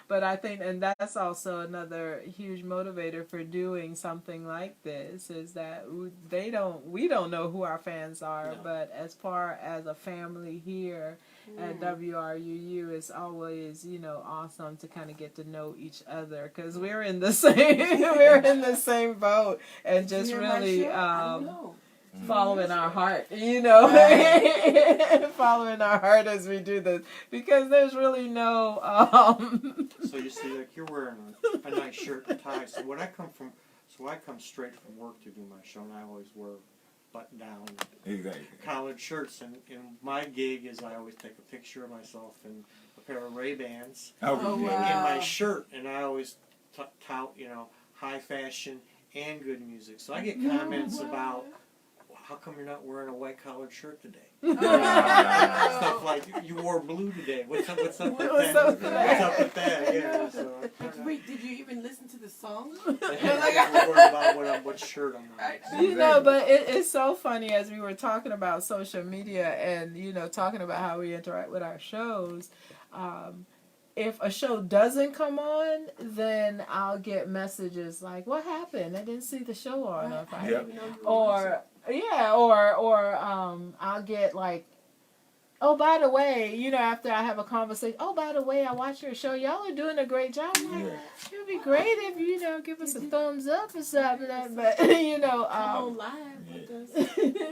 But I think, and that's also another huge motivator for doing something like this, is that we don't know who our fans are, but as far as a family here at WRUU, it's always, awesome to kind of get to know each other because we're in the same boat and just really following our heart, following our heart as we do this, because there's really no So you see, like, you're wearing a nice shirt and tie. So I come straight from work to do my show, and I always wear button down collared shirts, and my gig is I always take a picture of myself in a pair of Ray-Bans in my shirt, and I always tout high fashion and good music. So I get comments about, how come you're not wearing a white collared shirt today? Stuff like, you wore blue today. What's up with that? What's up with that? Yeah. So, Wait, did you even listen to the song? I'm worried about what shirt I'm wearing. But it's so funny as we were talking about social media and, talking about how we interact with our shows. If a show doesn't come on, then I'll get messages like, what happened? I didn't see the show on. Or I'll get like, oh, by the way, after I have a conversation, oh, by the way, I watched your show. Y'all are doing a great job. Like, it would be great if you give us a thumbs up or something. But come on live with us.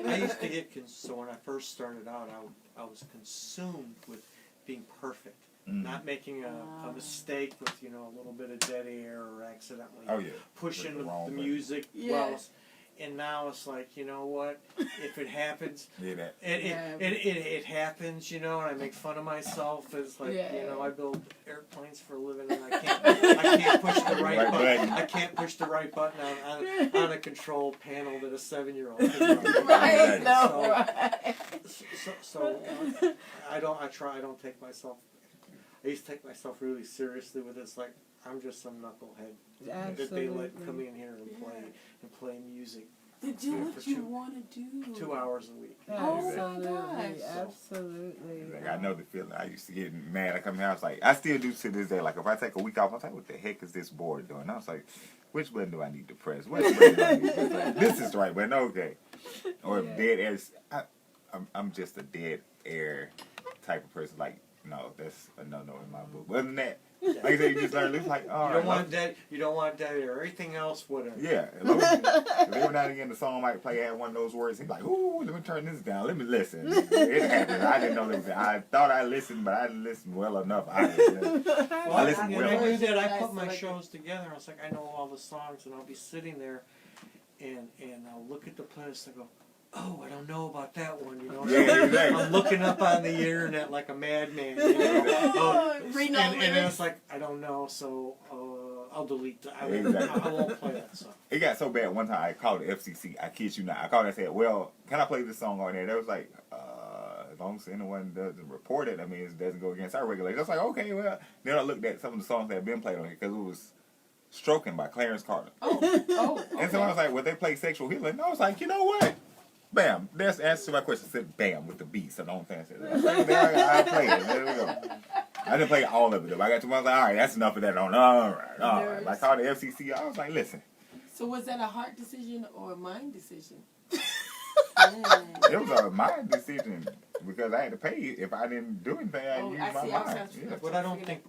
I used to get so when I first started out, I was consumed with being perfect. Not making a mistake with, a little bit of dead air or accidentally pushing the music. and now it's like, you know what? If it happens, Yeah, that. it happens, you know. And I make fun of myself as like, you know, I build airplanes for a living, and I can't push the right button. I can't push the right button on a control panel that a 7-year-old can run. Right. So I don't take myself. I used to take myself really seriously with this. Like, I'm just some knucklehead that they let come in here and play music. To do what you want to do. 2 hours a week. Absolutely, Oh my gosh. absolutely. Like, I know the feeling. I used to get mad. I come here, I was like, I still do to this day. Like, if I take a week off, I was like, what the heck is this board doing? I was like, which button do I need to press? What button do I need to press? Like, this is the right button, okay. Or dead air. I'm just a dead air type of person. Like, no, that's a no-no in my book. But other than that, like I said, you just learn. It's like, all right. You don't want dead air. Everything else, whatever. Yeah. Every now and again, the song might play, had one of those words. He's like, ooh, let me turn this down. Let me listen. It happened. I didn't know this. I thought I listened, but I didn't listen well enough. I listened well. I knew that. I put my shows together. I was like, I know all the songs, and I'll be sitting there, and I'll look at the playlist and go, oh, I don't know about that one, you know. Yeah, exactly. I'm looking up on the internet like a madman, you know. And then it's like, I don't know, so I'll delete that. I won't play that song. It got so bad one time I called the FCC. I kid you not. I called and said, well, can I play this song on there? They was like, as long as anyone doesn't report it, I mean, it doesn't go against our regulations. I was like, okay, well. Then I looked at some of the songs that had been played on here because it was Stroking by Clarence Carter. Okay. And so I was like, well, they play Sexual Healing. I was like, you know what? Bam. That's the answer to my question. I said bam with the beat. So don't fancy that. I played it. There we go. I didn't play all of it though. I got to one. I was like, all right, that's enough of that. All right. I called the FCC. I was like, listen. So was that a heart decision or a mind decision? It was a mind decision because I had to pay. If I didn't do anything, I'd use my mind. What I don't think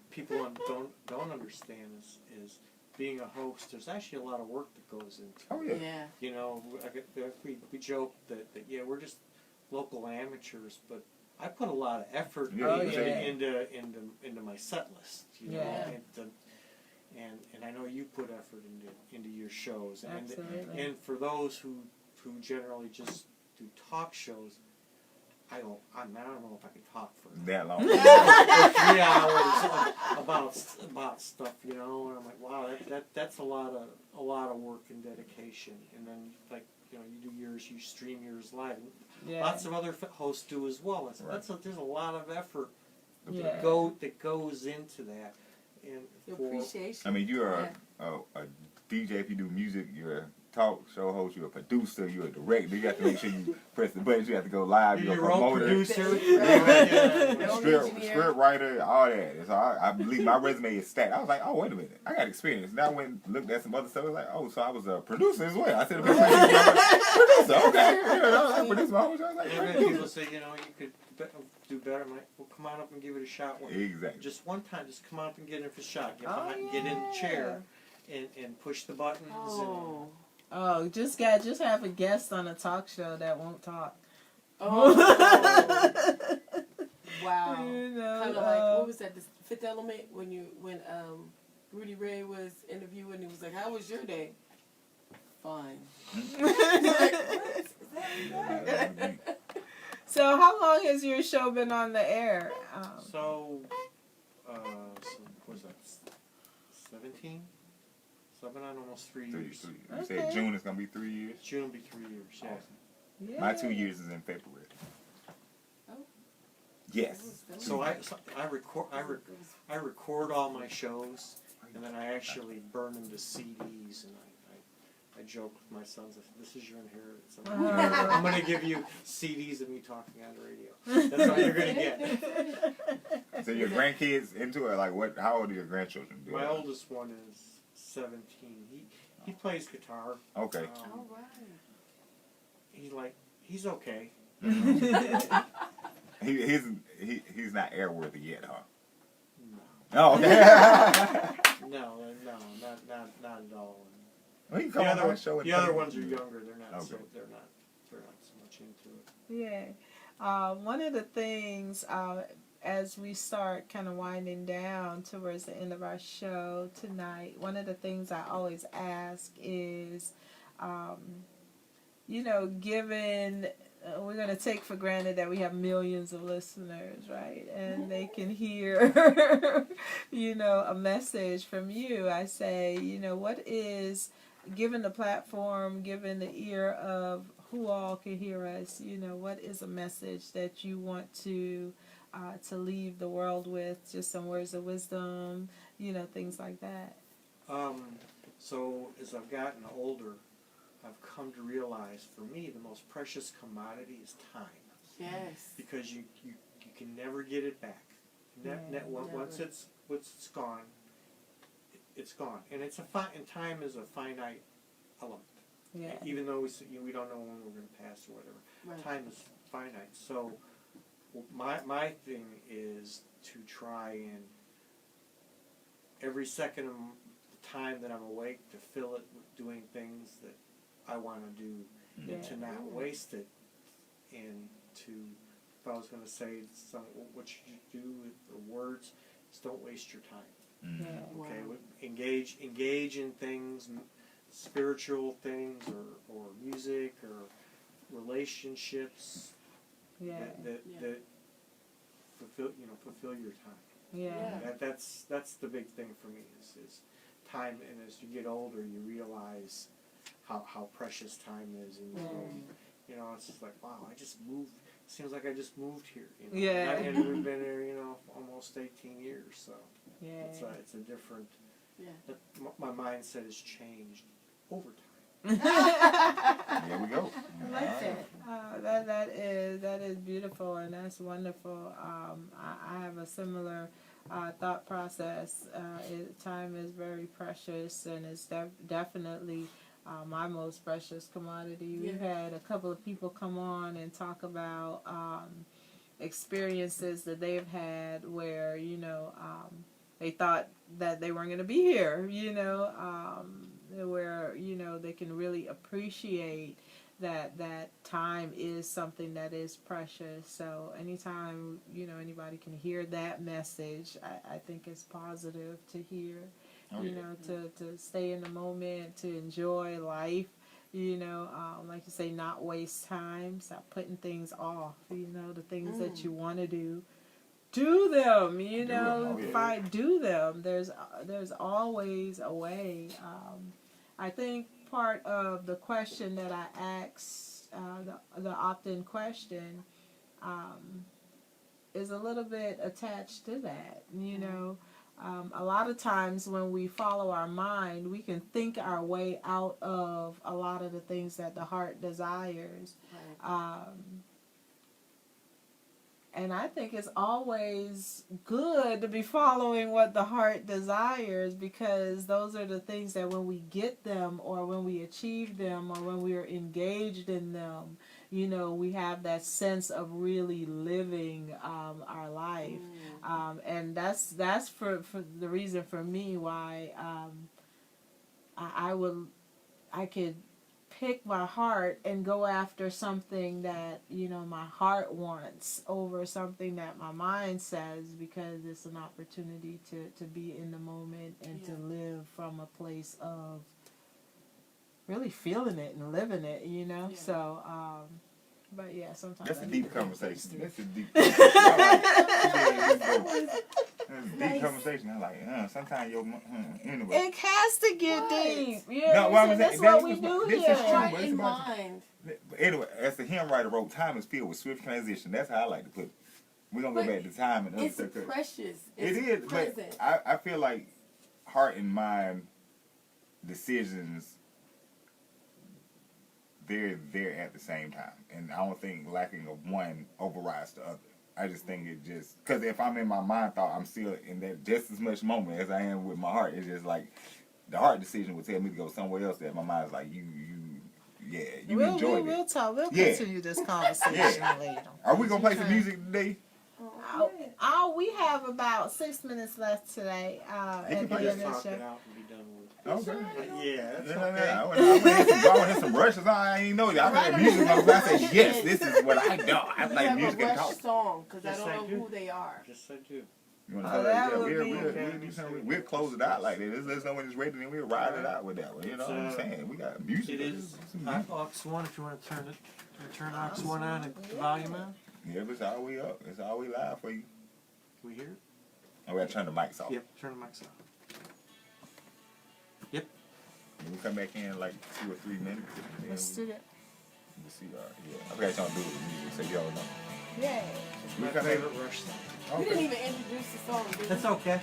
people don't understand is being a host. There's actually a lot of work that goes into it. Oh yeah. You know, we joke that yeah, we're just local amateurs, but I put a lot of effort into my set list. You know, and I know you put effort into your shows. And for those who generally just do talk shows, I don't know if I can talk for that long. for 3 hours about stuff, you know. And I'm like, wow, that's a lot of work and dedication. And then, like, you know, you do yours, you stream yours live. And lots of other hosts do as well. There's a lot of effort that goes into that. And Appreciation. I mean, you're a DJ if you do music. You're a talk show host. You're a producer. You're a director. You have to make sure you press the buttons. You have to go live. You're a promoter. Producer. Script writer. All that. So I believe my resume is stacked. I was like, oh, wait a minute. I got experience. Then I went and looked at some other stuff. I was like, oh, so I was a producer as well. I said, producer. Okay. I produced my whole show. I was like, people say, you know, you could do better. I'm like, well, come on up and give it a shot. Exactly. Just one time, just come on up and get in for a shot. Get in the chair and push the buttons. Just have a guest on a talk show that won't talk. Oh. Wow. You know, kind of like, what was that? The Fifth Element when Rudy Ray was interviewing, he was like, "How was your day?" Fine. So how long has your show been on the air? So what was that? 17? So I've been on almost 3 years. You said June is going to be 3 years? June will be 3 years, yeah. Awesome. Yeah. My 2 years is in February. Oh. Yes. So I record all my shows, and then I actually burn them to CDs, and I joke with my sons, I said, this is your inheritance. I'm going to give you CDs of me talking on the radio. That's all you're going to get. So your grandkids into it? Like, what? How old are your grandchildren? My oldest one is 17. He plays guitar. Okay. All right. He's okay. He's not airworthy yet, huh? No. Oh, okay. No, not at all. Well, you come on my show. The other ones are younger. They're not so much into it. Yeah. One of the things as we start kind of winding down towards the end of our show tonight, one of the things I always ask is, you know, given we're going to take for granted that we have millions of listeners, right? And they can hear, you know, a message from you. I say, you know, what is, given the platform, given the ear of who all can hear us, you know, what is a message that you want to leave the world with? Just some words of wisdom, you know, things like that. So as I've gotten older, I've come to realize, for me, the most precious commodity is time. Yes. Because you can never get it back. Once it's gone, it's gone. And and time is a finite element. Yeah. Even though we don't know when we're going to pass or whatever. Right. Time is finite. So my thing is to try and every second of the time that I'm awake, to fill it with doing things that I want to do, and to not waste it. And to, if I was going to say what should you do with the words, is don't waste your time. Yeah. Okay, engage in things, spiritual things, or music, or relationships. Yeah. That fulfill your time. Yeah. That's the big thing for me is time. And as you get older, you realize how precious time is, and you know, it's just like, wow, I just moved. Seems like I just moved here. You know? Yeah. And we've been here, you know, almost 18 years. So it's a different. Yeah. My mindset has changed over time. There we go. I like that. That is beautiful, and that's wonderful. I have a similar thought process. Time is very precious, and it's definitely my most precious commodity. We've had a couple of people come on and talk about experiences that they've had where, you know, they thought that they weren't going to be here, you know, where, you know, they can really appreciate that time is something that is precious. So anytime, you know, anybody can hear that message, I think it's positive to hear. You know, to stay in the moment, to enjoy life, you know, like you say, not waste time, stop putting things off, you know, the things that you want to do them, you know, do them. There's always a way. I think part of the question that I asked, the opt-in question, is a little bit attached to that, you know. A lot of times when we follow our mind, we can think our way out of a lot of the things that the heart desires. Right. And I think it's always good to be following what the heart desires, because those are the things that when we get them, or when we achieve them, or when we are engaged in them, you know, we have that sense of really living our life. And that's for the reason for me why I could pick my heart and go after something that, you know, my heart wants over something that my mind says, because it's an opportunity to be in the moment and to live from a place of really feeling it and living it, you know. Yeah. So but yeah, sometimes that's a deep conversation. That's a deep deep conversation. I'm like, sometimes anyway. It has to get deep. Yeah, no, well, that's what we do here. This is true, Heart but and it's about mind. Anyway, as the hymn writer wrote, time is filled with swift transition. That's how I like to put it. We're going to go back to time and other stuff. It's precious. It is, present. but I feel like heart and mind decisions, they're there at the same time. And I don't think lacking of one overrides the other. I just think it just, because if I'm in my mind thought, I'm still in that just as much moment as I am with my heart. It's just like the heart decision would tell me to go somewhere else that my mind's like, you enjoyed it. We'll talk. We'll continue this conversation later. Are we going to play some music today? We have about 6 minutes left today. At the end of the show. Okay. Yeah, that's okay. okay. I want to hear some rushes. I ain't know that. I heard music. I said, yes, this is what I know. I play music and talk. Song, because Yes, I don't know do. who they are. Yes, I do. You want to Oh, go that like, would be we'll do something. We'll close it out like that. Just let us know when it's ready, then we'll ride it out with that one. You know what I'm saying? We got music. It is aux 1 if you want to turn aux 1 on and the volume on. Yeah, it's all we up. It's all we live for you. We hear it? And we got to turn the mics off. Yep, turn the mics off. Yep. And we come back in like 2 or 3 minutes. Let's do that. Let's see. Yeah. I forgot y'all do it with music, so y'all know. Yay. We My come favorite Rush song. We didn't even introduce the song, did we? That's okay.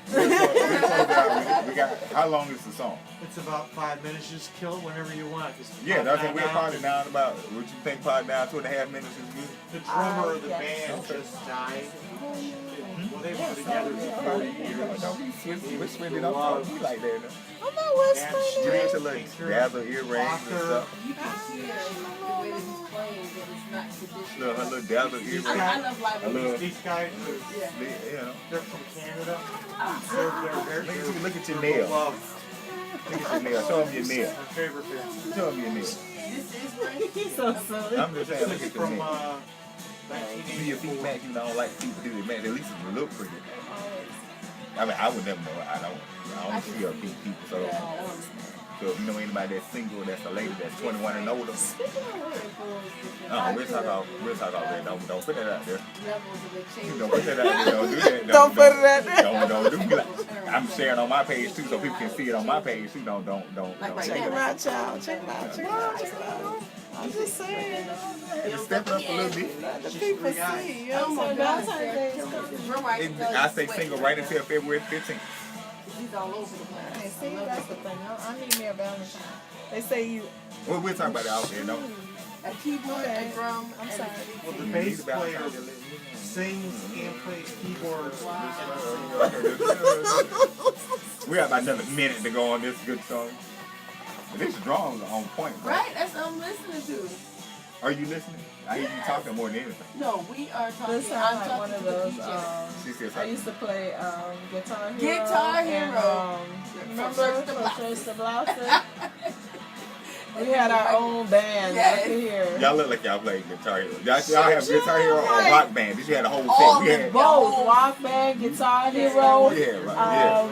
We got. How long is the song? It's about 5 minutes. Just kill it whenever you want. Just Yeah, that's pop we're down. probably down about. What you think? Probably down 2.5 minutes is good. The drummer of the yes. band just died. Well, they've been Yes, together for 40 years. Don't be whispering it up. We like that. I'm not whispering You it. need to like dazzle earrings and stuff. You can hear the way that he's playing that it's not traditional. Look, her little dazzle earrings. I love live A little, These guys, Yeah. you know. they're from Canada. Look at your nail. Love. Look at your nail. Show them your nail. My favorite band. Show them your nail. This is right. He's so silly. I'm just saying, look It's at your from nail. Do your feet 1984. match? You don't like feet do it match. At least it look pretty. I mean, I would never know. I don't see her feet people. So, so if you know anybody that's single, that's a lady that's 21 and older. We'll talk off there. Don't put that out there. Don't put that out there. Don't do that. Don't put it out there. Don't do me like. I'm sharing on my page too, so people can see it on my page too. Don't. Like right Check him now. out, child. Check him out. Check him out. Check him out. I'm just saying. Just step up a little bit. Let the people see. You know Oh what my I'm God. saying? Valentine's Day is coming. I stay single right until February 15th. He's all over the place. Hey, see, that's the thing. I need me a Valentine. They say you. Well, we'll talk about it out there, no? A keyboard, a drum. I'm and sorry. Well, the You bass need about player time to let me know. sings and plays keyboards. We have about another minute to go on this good song. But this drums are on point, bro. Right, that's what I'm listening to. Are you listening? I hear you talking more than anything. No, we are talking. This I'm sounds like talking one of to the those. DJ. She said I something. used to play Guitar Hero. Guitar Hero. And, From remember Church to from Blouses. Church to Blouses? We had our own band Yes. up here. Y'all look like y'all play Guitar Hero. Y'all have Guitar Hero or Right. Rock Band. Did you had a whole All set? We the had, Both rock band, Guitar Hero. yeah, right,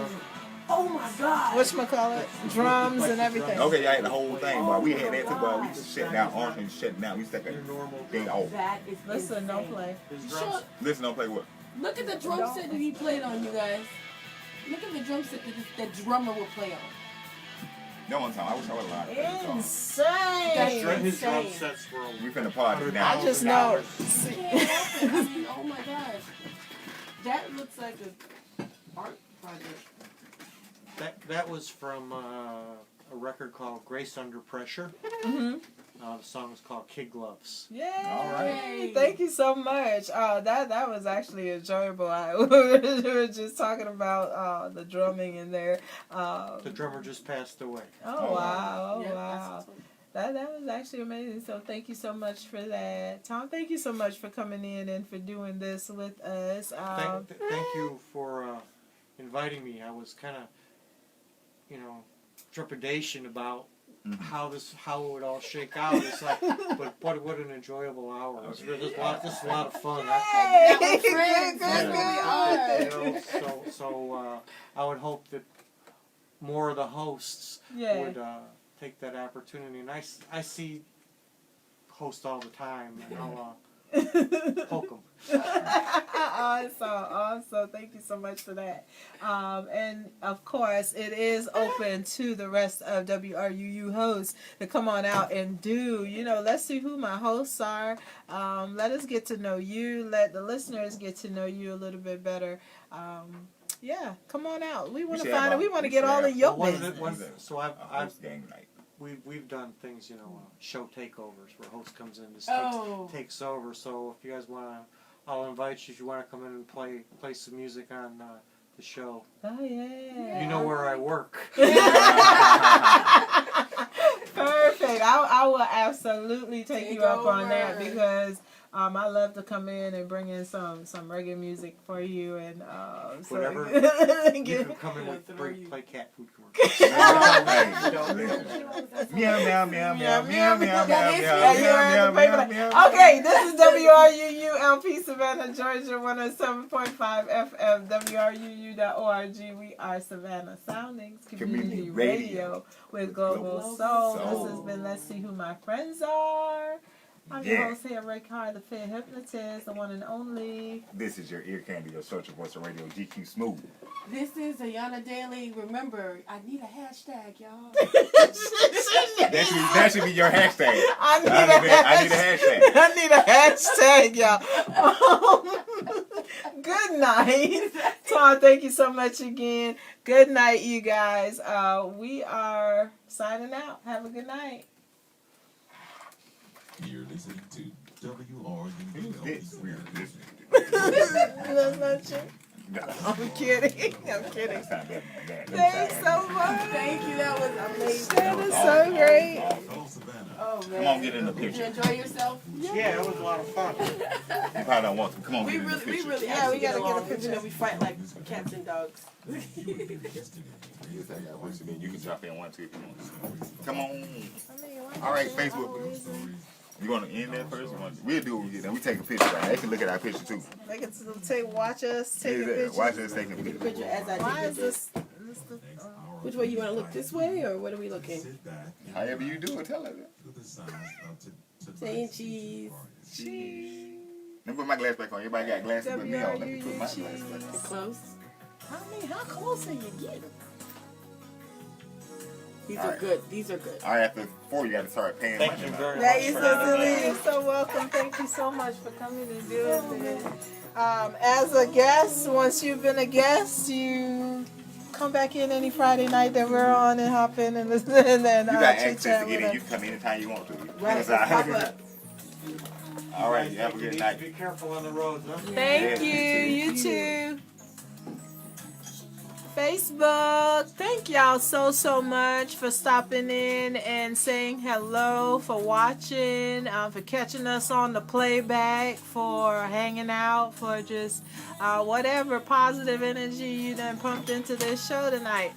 Oh my God. Whatchamacallit? Drums and everything. yeah. Okay, y'all had the whole thing, but we had that too, but we just shut down Orange and shut down. We stuck a Your normal day off. That is Listen, don't insane. play. His Sure. drums. Listen, don't play what? Look at the drum set that he played on, you guys. Look at the drum set that the drummer will play on. No one time. I wish I would have lied. Insane. His drum Insane. sets were We finna party now. I just know. Can't help it. I mean, oh my gosh. That looks like a art project. That was from a record called Grace Under Pressure. Mm-hmm. The song is called Kid Gloves. Yay! All right. Thank you so much. That was actually enjoyable. We were just talking about the drumming in there. The drummer just passed away. Oh wow! Oh Yeah, wow! that's That was actually amazing. So thank you so much for that, Tom. Thank you so much for coming in and for doing this with us. Thank you for inviting me. I was kind of, trepidation about how it would all shake out. It's like, but what an enjoyable hour. This is a lot of fun. That was Good, friends. good, That's what we good. are. So I would hope that more of the hosts Yeah. would take that opportunity. And I see hosts all the time, and I'll poke them. Awesome. Thank you so much for that. And of course, it is open to the rest of WRUU hosts to come on out and do, let's see who my hosts are. Let us get to know you. Let the listeners get to know you a little bit better. Yeah, come on out. We want to find out. We want to get all of your business. So I've game night. we've done things, show takeovers where host comes in, just Oh. takes over. So if you guys want to, I'll invite you if you want to come in and play some music on the show. Oh, yeah. You know where I work. Perfect. I will absolutely take you up on that over. because I love to come in and bring in some reggae music for you and so Whatever. You get, can come in with Throw you. play cat food commercials. Meow meow meow meow meow meow meow Yeah, meow meow meow. Okay, this is WRUU-LP Savannah, Georgia, 107.5 FM, WRUU.org. We are Savannah Soundings, community radio with global soul. This has been Let's See Who My Friends Are. I'm your host here, Ray Carr, the Fair Hypnotist, the one and only. This is your ear candy, your social voice on radio, GQ Smooth. This is Ayana Daly. Remember, I need a hashtag, y'all. That should be your hashtag. I need a hashtag. I need a hashtag, y'all. Good night. Tom, thank you so much again. Good night, you guys. We are signing out. Have a good night. You're listening to WRUU. That's not you. I'm kidding. I'm kidding. Thanks so much. Thank you. That was amazing. That is so great. Oh, Savannah. Oh, man. Come on, get in the Did you picture. enjoy yourself? Yeah, it was a lot of fun. You probably don't want to. Come on, We get in the really, picture. yeah, we we gotta gotta get a get picture. You know, we fight like cats and dogs. You can drop in one too if you want. Come on. All right, Facebook. You want to end that first? We'll do what we get done. We take a picture. Right? They can look at our picture too. They can watch us take a picture. Watch us take a picture. Picture as I Why did is this. this the, Which way you want to look? This way or what are we looking? Sit back However you do it, tell us. to the sounds of Saying cheese. Let me put my glass back on. Everybody got glasses but me on. Let me put my WRUU glasses back on. Close. how close are you getting? These All are right. good. These are good. All right, after 4, you got to start paying Thank money. you very That much. is for so having me. silly. You're so welcome. Thank you so much for coming and doing this. As a guest, once you've been a guest, you come back in any Friday night that we're on and hop in and listen and then You got access chit-chat to with get in. us. You can come anytime you want to. Right. Yes, Pop I- up. All right, you have a You good need night. to be careful on the roads, huh? Thank Yeah, you. you You too. Facebook. Thank y'all so much for stopping in and saying hello, for watching, for catching us on the playback, for hanging out, for just whatever positive energy you done pumped into this show tonight.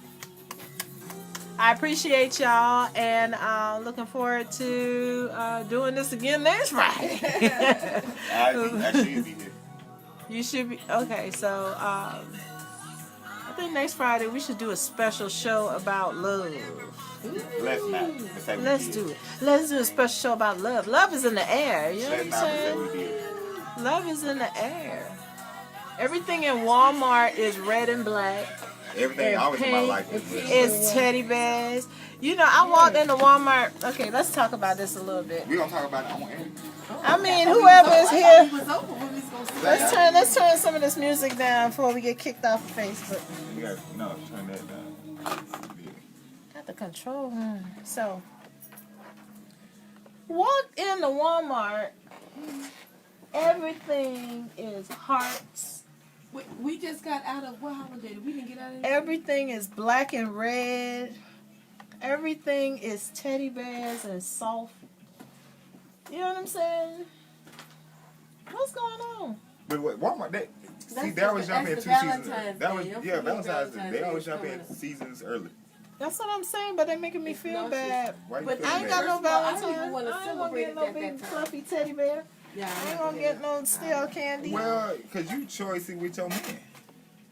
I appreciate y'all and looking forward to doing this again next Friday. I should be here. You should be okay. So I think next Friday we should do a special show about love. Let's not. Let's say we Let's did. do it. Let's do a special show about love. Love is in the air. You know Let's what I'm not say saying? we did. Love is in the air. Everything in Walmart is red and black. Everything always in my life is red. It's teddy bears. You know, I walked into Walmart. Okay, let's talk about this a little bit. We gonna talk about it on air. I mean, whoever is here, It was over when we was gonna say let's turn some of this music down before we get kicked off of Facebook. You got no turn that down. Got the control room. So, walked into Walmart. Everything is hearts. We just got out of what holiday? We didn't get out of Everything is black and red. Everything is teddy bears and soft. You know what I'm saying? What's going on? But what Walmart? That That's they always the- jump in that's 2 the seasons. Valentine's That was Day. Don't yeah, forget Valentine's Day. Valentine's They Day always is jump in coming up. seasons early. That's what I'm saying, but they're making me feel No, bad. Why you But feeling I ain't bad? got no First of all, I don't Valentine. even wanna I ain't gonna celebrate get it no at big that time. fluffy teddy bear. Yeah, I ain't gonna get no stale candy. Well, cause you choicing with your man.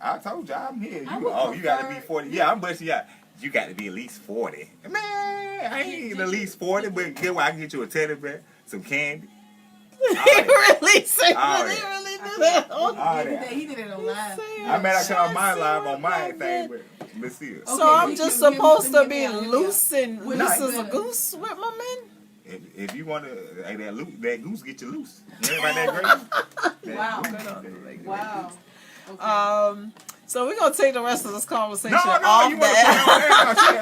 I told you I'm here. I You, would you got to prefer- be 40. Yeah, I'm busting you out. You got to be at least 40. Man, I ain't at least 40, but get what? I can get you a teddy bear, some candy. He really said All that. He right. really did that. All that. He did it on live. I mean, I come my Shut live up, on my man. thing, but let's see it. So Okay, I'm you just give me- supposed to give me be out, give me loose and Well, loose no, as a but- goose with my man. If you want to, hey, that goose get you loose. You ain't about that great? Wow. That Wow. Okay. So we're gonna take the rest of this conversation No, off you the want to air.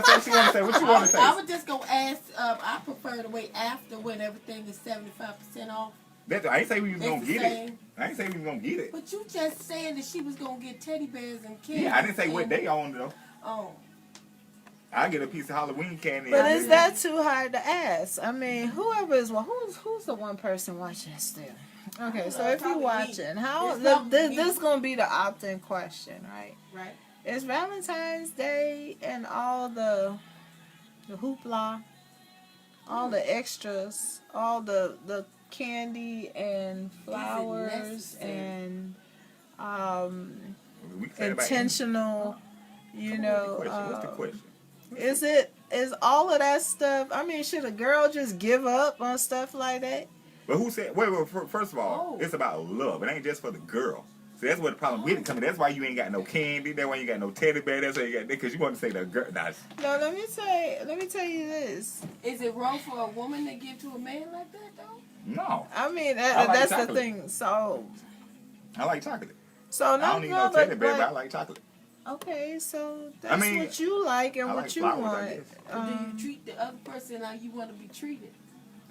what you want to say? What you want to say? I would just go ask. I prefer to wait after when everything is 75% off. I ain't say we was It's gonna the get same. it. I ain't say we was gonna get it. But you just said that she was gonna get teddy bears and candy. Yeah, I didn't say what they owned though. Oh. I get a piece of Halloween candy. But and is that too hard to ask? I mean, whoever is who's the one person watching still? Okay, so if you're watching, how this gonna be the opt-in question, right? Right. It's Valentine's Day and all the hoopla, all the extras, all the candy and flowers necessary? and we can say about intentional, you know. What's the question? Is all of that stuff? I mean, should a girl just give up on stuff like that? But who said? Wait. First of all, it's about love. It ain't just for the girl. So that's what the problem. We didn't come in. That's why you ain't got no candy. That's why you got no teddy bear. That's why you got because you want to say the girl. Nah. No, let me tell you this. Is it wrong for a woman to give to a man like that though? No. I mean, I like that's chocolate. the thing. So I like chocolate. no, I don't need no teddy bear, but I like chocolate. okay, so that's mean, what you like and I what like you flowers, I want. guess. Do you treat the other person how you want to be treated?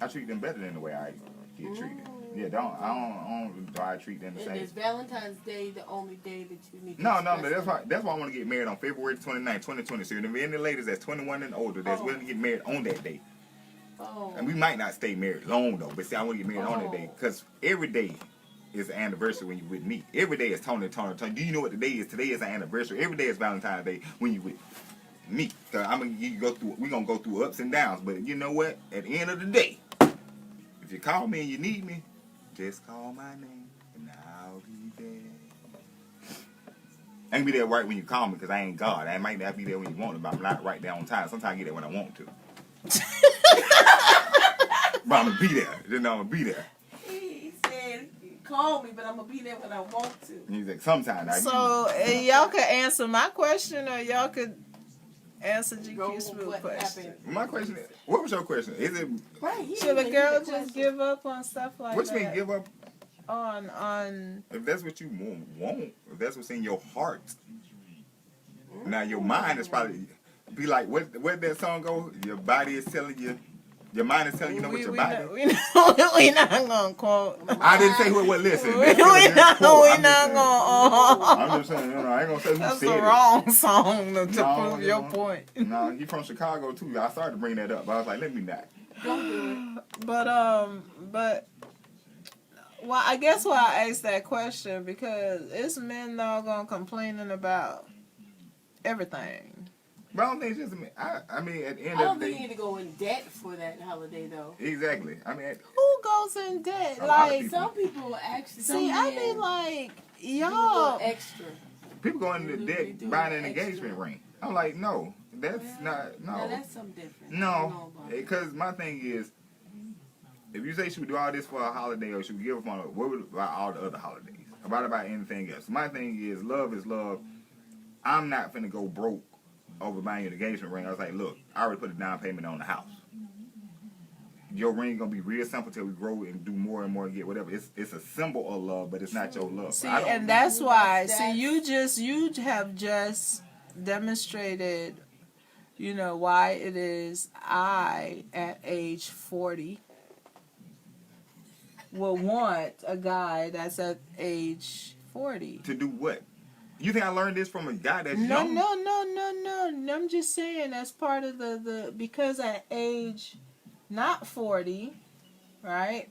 I treat them better than the way I get treated. Yeah, do I treat them the And same? is Valentine's Day the only day that you need to No, express but that's why I want to get married on February 29th, 2020. So if any ladies that's 21 and older that's willing to get married on that day. Oh. And we might not stay married long though, but see, I want to get married on that day because every day is an anniversary when you with me. Every day is Tony. Do you know what today is? Today is an anniversary. Every day is Valentine's Day when you with me. So we're gonna go through ups and downs, but you know what? At the end of the day, if you call me and you need me, just call my name and I'll be there. I ain't be there right when you call me because I ain't God. I might not be there when you want it, but I'm not right there on time. Sometimes I get there when I want to. But I'm gonna be there. You know, I'm gonna be there. He said, call me, but I'm going to be there when I want to. And he's like, sometimes. So y'all could answer my question, or y'all could answer GQ's Go with what question. happened. My question is, what was your question? Is it, Right, he Should a didn't girl get the just question. give up on stuff like what you that? mean give up? On If that's what you want, if that's what's in your heart. Now your mind is probably, be like, where that song go? Your body is telling you, your mind is telling you, what your body. we not gonna quote. I didn't say who it was. Listen. We that's not I'm just gonna. I'm just saying, I ain't gonna say who That's said the it. wrong song to No, prove your point. No, he from Chicago too. I started to bring that up, but I was like, let me not. Don't do it. But well, I guess why I asked that question because it's men doggone complaining about everything. But I don't think it's just me. I mean, at the end I of don't the think you day, need to go in debt for that holiday, though. exactly. I mean, Who goes in debt? A lot of Like, people. Some people actually. see, some I men be like, do a y'all. little extra. people go into They debt do buying an extra. engagement ring. I'm like, no, that's not, Now no. that's something different. I No, don't know about that. because my thing is, if you say she would do all this for a holiday or she would give up on it, what would about all the other holidays? About anything else? My thing is love. I'm not finna go broke over buying an engagement ring. I was like, look, I already put a down payment on the house. Your ring gonna be real simple till we grow and do more and more and get whatever. It's a symbol of love, but it's not your love. See, I don't- and that's why. That's- See, you have just demonstrated, you know, why it is I at age 40 will want a guy that's at age 40. to do what? You think I learned this from a guy that's No. young? I'm just saying that's part of the because at age not 40, right?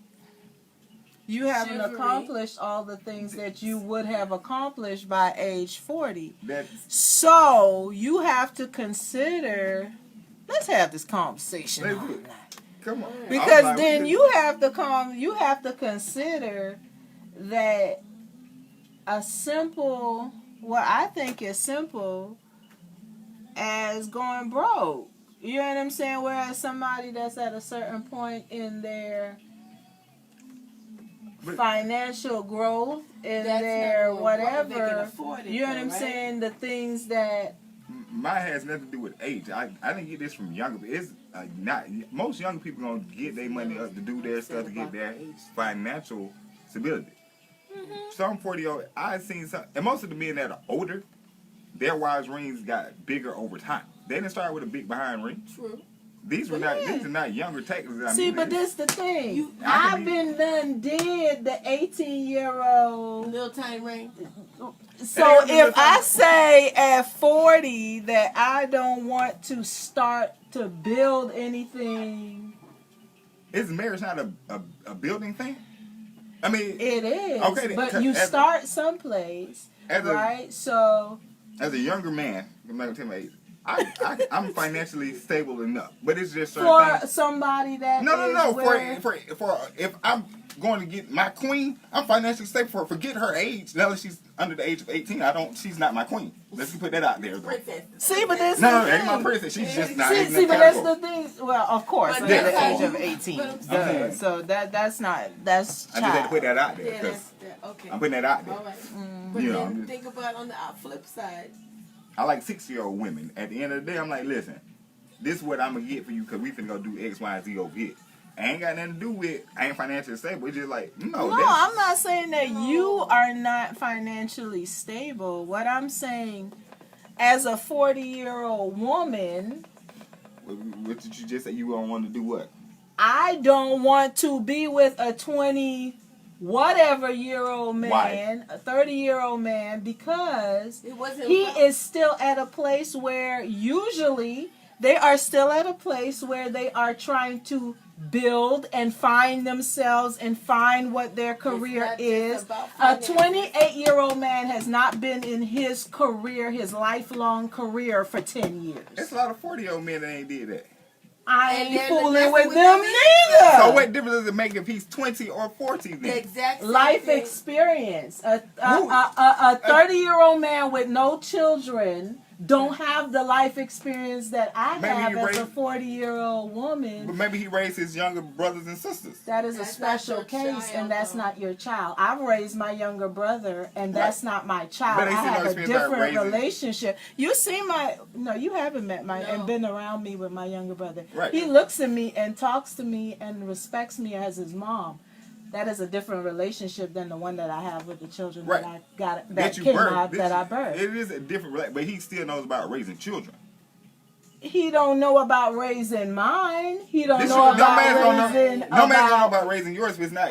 You haven't Chivalry. accomplished all the things that you would have accomplished by age 40. That's So you have to consider. Let's have this conversation. Let's on do it. that. come on. I was Because like, then what you have to You have to consider that a simple, what I think is simple, as going broke. You know what I'm saying? Whereas somebody that's at a certain point in their But- financial growth, in That's their not going broke. They can whatever, afford it, you know what though, I'm right? saying? The things that Mine has nothing to do with age. I didn't get this from younger. It's not most young people gonna get their money up to do their stuff to get their financial stability. Some 40-year-old, I've seen some, and most of the men that are older, their wives' rings got bigger over time. They didn't start with a big behind ring. True. These are not younger takers. See, but this the thing. I I've been done did the 18-year-old. Little tiny ring. So if I say at 40 that I don't want to start to build anything, is marriage not a building thing? I mean, it is. Okay, but you start someplace, right? So as a younger man, I'm not gonna tell my age. I'm financially stable enough, but it's just certain for things. somebody that No. where, For if I'm going to get my queen, I'm financially stable. For forget her age. Now that she's under the age of 18, she's not my queen. Let's put that out there. Princess. see, but this No, ain't my princess. She's just not. in See, that but that's category. the thing. Well, of course, But under the that's age of how you- 18. but I'm Duh. saying- So that's I just had to put that out there Yeah, because okay. I'm putting that out there. All right. Mm. But You know, then I'm just- think about on the flip side. I like 6-year-old women. At the end of the day, I'm like, listen, this is what I'm gonna get for you because we finna go do X, Y, and Z over here. I ain't got nothing to do with. I ain't financially stable. It's just like No, I'm not saying that you are not financially stable. What I'm saying, as a 40-year-old woman, What did you just say? You don't want to do what? I don't want to be with a 20-whatever-year-old man, a 30-year-old man, because It wasn't. he is still at a place where usually they are still at a place where they are trying to build and find themselves and find what their career not just is. about A finances. 28-year-old man has not been in his career, his lifelong career, for 10 years. There's a lot of 40-year-old men that ain't did that. I And ain't they're fooling messing with with them them neither. So what difference does it make if he's 20 or 40 then? Exactly. Life experience. A 30-year-old man with no children don't have the life experience that I Maybe have you as a raised- 40-year-old But woman. maybe he raised his younger brothers and sisters. That is a That's not special your case, child, and that's though. not your child. I've raised my younger brother, and that's not my child. But I they still have don't a experience that different raising. relationship. You see no, you haven't met No. and been around me with my younger brother. Right. He looks at me and talks to me and respects me as his mom. That is a different relationship than the one that I have with the children Right. that I got That you came birthed. out that I birthed. It is a different relationship, but he still knows about raising children. He don't know about raising mine. He don't This know shit- no about man's gonna raising know. No man's gonna know about about raising yours if it's not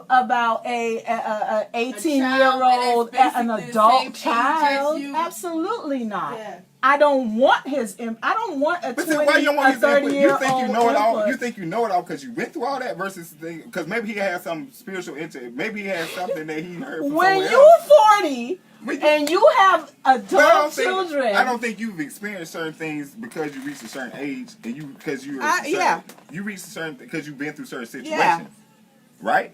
about a 18-year-old that is an basically the adult same age as child. you. Absolutely not. Yeah. I don't want I don't want a But see, why you don't 20, want a his input? You 30-year-old think you know it all? input. You think you know it all because you went through all that versus because maybe he has some spiritual interest. Maybe he has something that he heard from When somewhere you else. 40 But you- and you have But adult children, I don't think you've experienced certain things because you reached a certain age and you you reached a certain because you've been through certain situations, Yeah. right?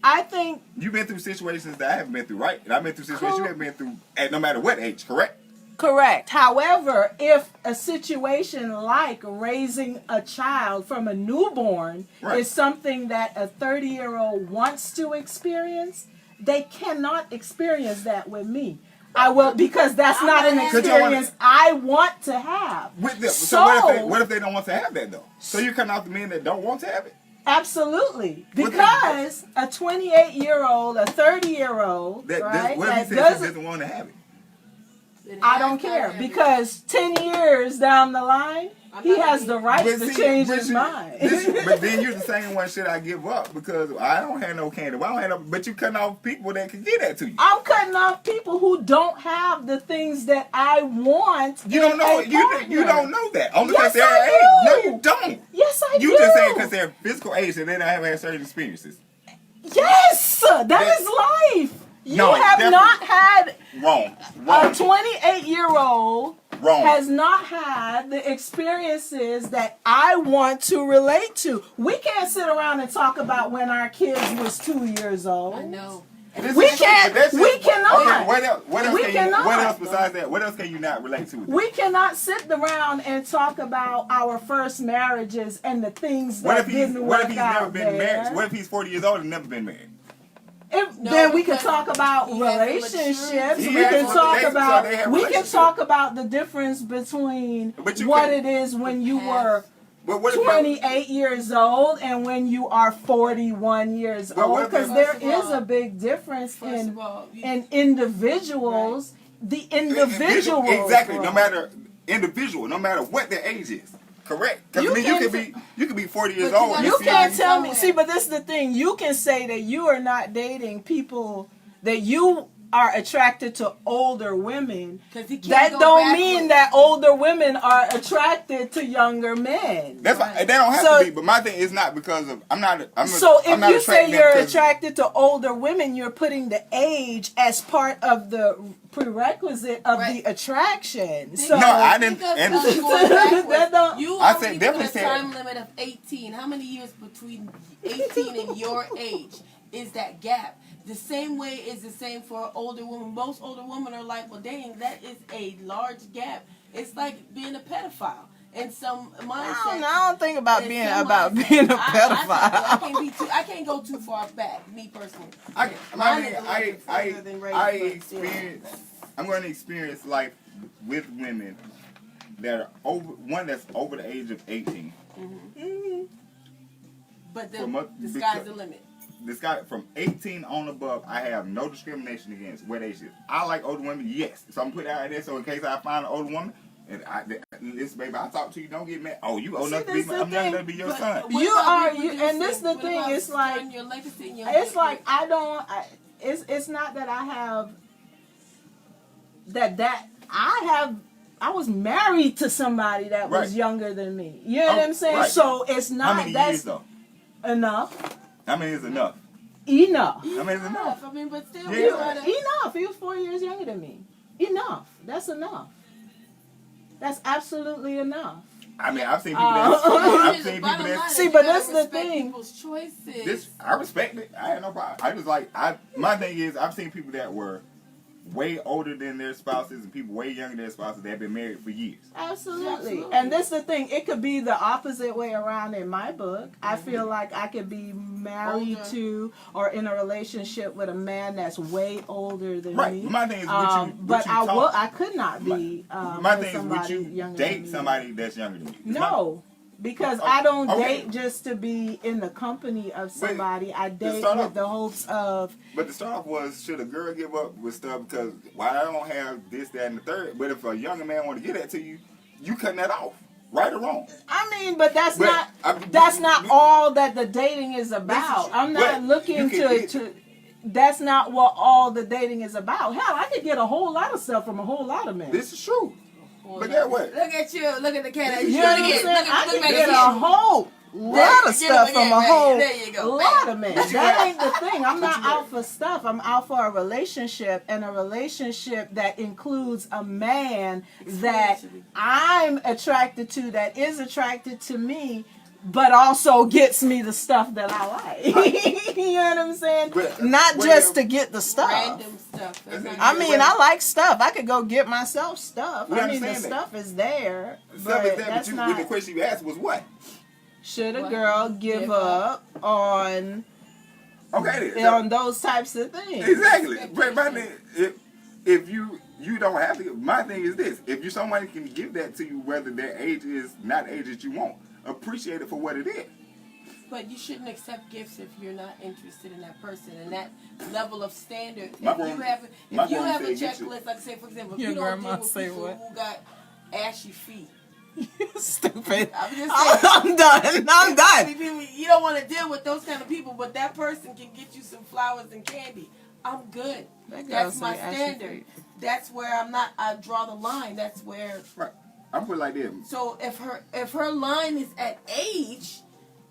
I think You've been through situations that I haven't been through, right? And I've been through situations you haven't been through, at no matter what age, correct? correct. However, if a situation like raising a child from a newborn Right. is something that a 30-year-old wants to experience, they cannot experience that with me. I will, because that's not an Because you don't experience I want to have. With them. So So, what if they don't want to have that though? So you cut out the men that don't want to have it? absolutely, What because a 28-year-old, a 30-year-old, right, What if he that says he doesn't. doesn't want to have it? Then I it don't has not care, happened. because 10 years down the line, I'm he not has gonna- the right But to see, change but his you- mind. But then you're the same one should I give up because I don't have no candy. I don't have no, but you cutting off people that can get that to you. I'm cutting off people who don't have the things that I want. You don't know. in a You partner. don't know that. Only Yes, because they're I age. do. No, you don't. Yes, I do. You just saying because they're physical age and they don't have had certain experiences. Yes, that is life. You No, have definitely. not had Wrong. a 28-year-old Wrong. has not had the experiences that I want to relate to. We can't sit around and talk about when our kids was 2 years old. I know. We can't. We cannot. Okay, what else? What else We can cannot. you? What else besides that? What else can you not relate to? We cannot sit around and talk about our first marriages and the things What that if he's didn't What work if he's out never been there. married? What if he's 40 years old and never been married? No, Then we can because talk about he has the relationships. maturity. We He has can the- talk they- so about. they have We can relationships. talk about the difference between But you what can't- it is when you Have- were But what if 28 years old and when you are 41 years Well, what old, if because they- there First of is all- a big difference First in of all, you- individuals. The individuals, Exactly. right? No matter individual, no matter what their age is. Correct. Because You I mean, can't you could be 40 years But you old. gotta and You still can't be- tell me. somewhere. See, but this is the thing. You can say that you are not dating people that you are attracted to older women. 'Cause he can't That go don't backwards. mean that older women are attracted to younger men. That's why, they don't have So- to be. But my thing is not because of So I'm if not you say attracting them you're 'cause- attracted to older women, you're putting the age as part of the prerequisite of Right. the attraction. Think So No, I didn't- think of and- us going backwards. That don't- You I already said put definitely a said- time limit of 18. How many years between 18 and your age is that gap? The same way is the same for an older woman. Most older women are like, well, dang, that is a large gap. It's like being a pedophile. And some mindset. I don't think about in being some about mindset- being a I pedophile. can't go too far back, me personally. I Mine mean, is a little bit further than Ray's, I but still. experience. I'm going to experience life with women that are that's over the age of 18. But From up- the sky's because- the limit. This guy from 18 on above, I have no discrimination against what age is. I like older women, yes. So I'm putting that out there so in case I find an older woman, and listen, baby, I talk to you, don't get mad. Oh, you old See, enough to be this the I'm young thing, enough to be your But son. what You about are- reproducing? and this the What thing, about it's like- starting your legacy and your It's like business? I don't. It's not that I have I was married to somebody that was Right. younger than me. You know what Oh, I'm saying? right. So it's How not many that's years though? enough. How many is enough? Enough. I mean, it's enough. I mean, but still, Yeah. we gotta- Enough. He was 4 years younger than me. Enough. That's enough. That's absolutely enough. I mean, I've seen people Uh, I've The seen people bottom line that. is See, you but gotta that's the respect thing. People's choices. This I respect it. I had no problem. I just like my thing is I've seen people that were way older than their spouses and people way younger than their spouses that have been married for years. Absolutely. Absolutely. And this the thing. It could be the opposite way around in my book. I feel like I could be married Older. to or in a relationship with a man that's way older than Right. me. My thing is what But you I talk. could not be My with thing is somebody would you younger than date me. somebody that's younger than you? No. Because Oh, I don't okay. date just to be in the company of somebody. I date start with off- the hopes of But the start off was should a girl give up with stuff because why I don't have this, that, and the third. But if a younger man want to get that to you, you cutting that off, right or wrong. I mean, but that's But not not all that the dating is about. I'm not but looking you can to that's not what all the dating is about. Hell, I could get a whole lot of stuff from a whole lot of men. This is true. But that what? Look at you. Look at the cat. You know what I'm saying? I could get a whole lot Right. of Get stuff him from again, a right. whole There you go. lot Bam. of men. But you That right. ain't the thing. I'm not But you out right. for stuff. I'm out for a relationship, and a relationship that includes a man that Experientially. I'm attracted to, that is attracted to me, but also gets me the stuff that I like. You know what I'm saying? But- Not well, just to get the stuff. Random stuff. That's not I good. mean, I like stuff. I could go get myself stuff. We I mean, the understand that. stuff is there, Stuff but is that, that's but not. the question you asked was what? Should a What? girl give Give up on Okay, then. on those types of things? Exactly. But my thing, if you don't have to. My thing is this: if somebody can give that to you, whether their age is not the age that you want, appreciate it for what it is. But you shouldn't accept gifts if you're not interested in that person and that level of standard. My If you grandma- have, my if you grandma have a said get you- checklist, like say for example, if Your you don't grandma deal with say people what? who got ashy feet. Stupid. I'm just saying. I'm done. I'm done. You don't want to deal with those kind of people, but that person can get you some flowers and candy. I'm good. That girl That's my say ashy standard. feet. That's where I'm not. I draw the line. That's where. Right. I'm put it like this. So if her line is at age,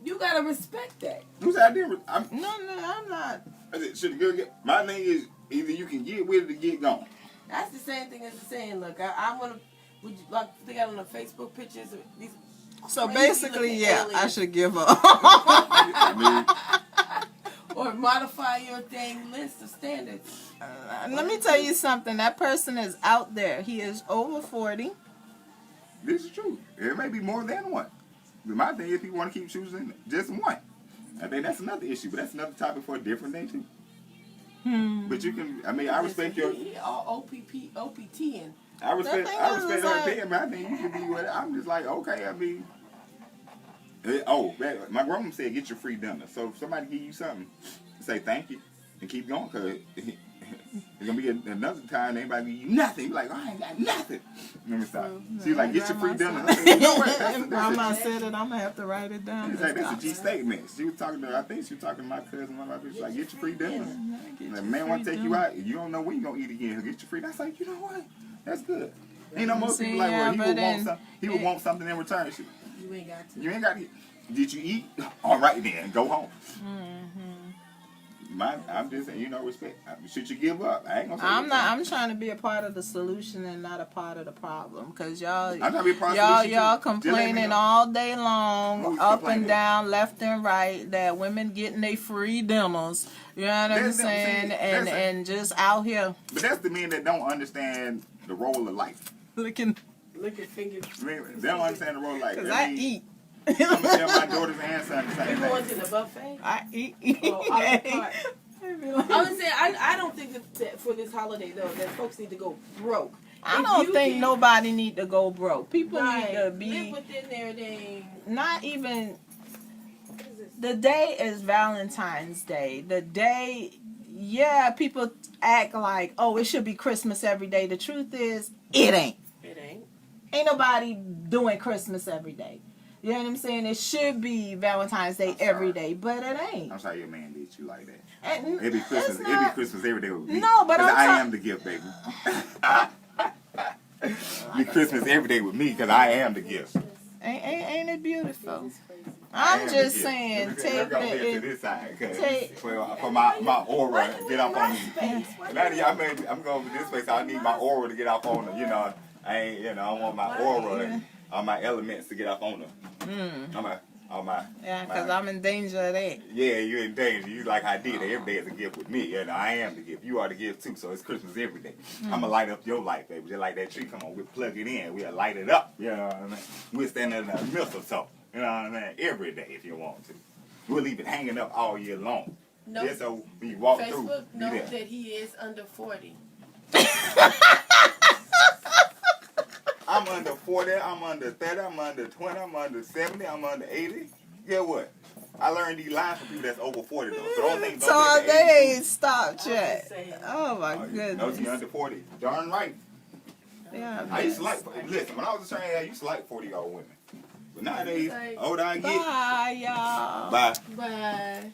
you gotta respect that. Who said I didn't? No, I'm not. I said, should the girl get? My thing is either you can get with it or get gone. That's the same thing as the saying. Look, I'm gonna. Would you like they got on the Facebook pictures of these? So crazy basically, looking yeah, I aliens. should give up. I mean, Or modify your dang list of standards. Let me tell you something. That person is out there. He is over 40. this is true. It may be more than one. But my thing is people want to keep choosing just one. I think that's another issue, but that's another topic for a different day too. But you can. I mean, I respect your. All OPT, and I respect. The thing I is, respect it's her like- opinion, but I think you can be what. I'm just like, okay. I mean, my grandma said, "Get your free dinner." So if somebody give you something, say thank you and keep going, cause There's gonna be another time anybody give you nothing. Be like, I ain't got nothing. Let me stop. She's like, get your free dinner. I said, you know what? If Grandma said it, I'm gonna have to write it down. It's like, that's a G statement. She was talking to, I think she was talking to my cousin. One of my people, like, get your free dinner. Like, man, want to take you out. You don't know when you gonna eat again. Get your free. That's like, you know what? That's good. Ain't no most people like, well, he would want something in return. Shit. You ain't got to. You ain't got to. Did you eat? All right then, go home. I'm just saying, respect. Should you give up? I ain't gonna say I'm trying to be a part of the solution and not a part of the problem. Cause I'm trying to be a part of the solution y'all too. complaining all day long, Who's up complaining? and down, left and right, that women getting their free dinners. You know what I'm That's them, saying? see, And just out here But that's the men that don't understand the role of life. looking. Look at fingers. They don't understand the role of life. Cause I eat. I'm gonna tell my daughters and sons the You same going thing. to the buffet? I eat. Oh, a la carte. I would say I don't think that for this holiday though that folks need to go broke. I If don't you think can- nobody need to go broke. People Right. need to live be within their dang. not even. The day is Valentine's Day. The day, yeah, people act like, oh, it should be Christmas every day. The truth is, it ain't. It ain't. Ain't nobody doing Christmas every day. You know what I'm saying? It should be Valentine's Day every day, but it ain't. I'm sorry your man did you like that. And It'd be Christmas. it's It'd be not- Christmas every day with me. No, but 'Cause I'm I ta- am the gift, baby. Be Christmas every day with me because I am the gift. Ain't it beautiful? I I'm am just the gift. saying, Let me take go here to the. this side, cause take- for my aura get up on me. Now y'all I'm going to this place. I need my aura to get up on her. I want my aura and all my elements to get up on her. Yeah, because I'm in danger of that. Yeah, you're in danger. You like I did. Every day is a gift with me. I am the gift. You are the gift too. So it's Christmas every day. I'm gonna light up your life, baby. Just like that tree. Come on, we'll plug it in. We'll light it up. You know what I mean? We'll stand under the mistletoe. You know what I mean? Every day if you want to. We'll leave it hanging up all year long. No. Just so we walk through. Facebook be knows there. that he is under 40. I'm under 40, I'm under 30, I'm under 20, I'm under 70, I'm under 80. Get what? I learned these lines from people that's over 40 though. So don't think So don't they think ain't stopped yet. just saying. Oh my No, you goodness. under 40. Darn right. Yeah. I used to listen, when I was a trainee, I used to like 40-year-old women. But nowadays, Like, older I get, Bye, y'all. bye. Bye.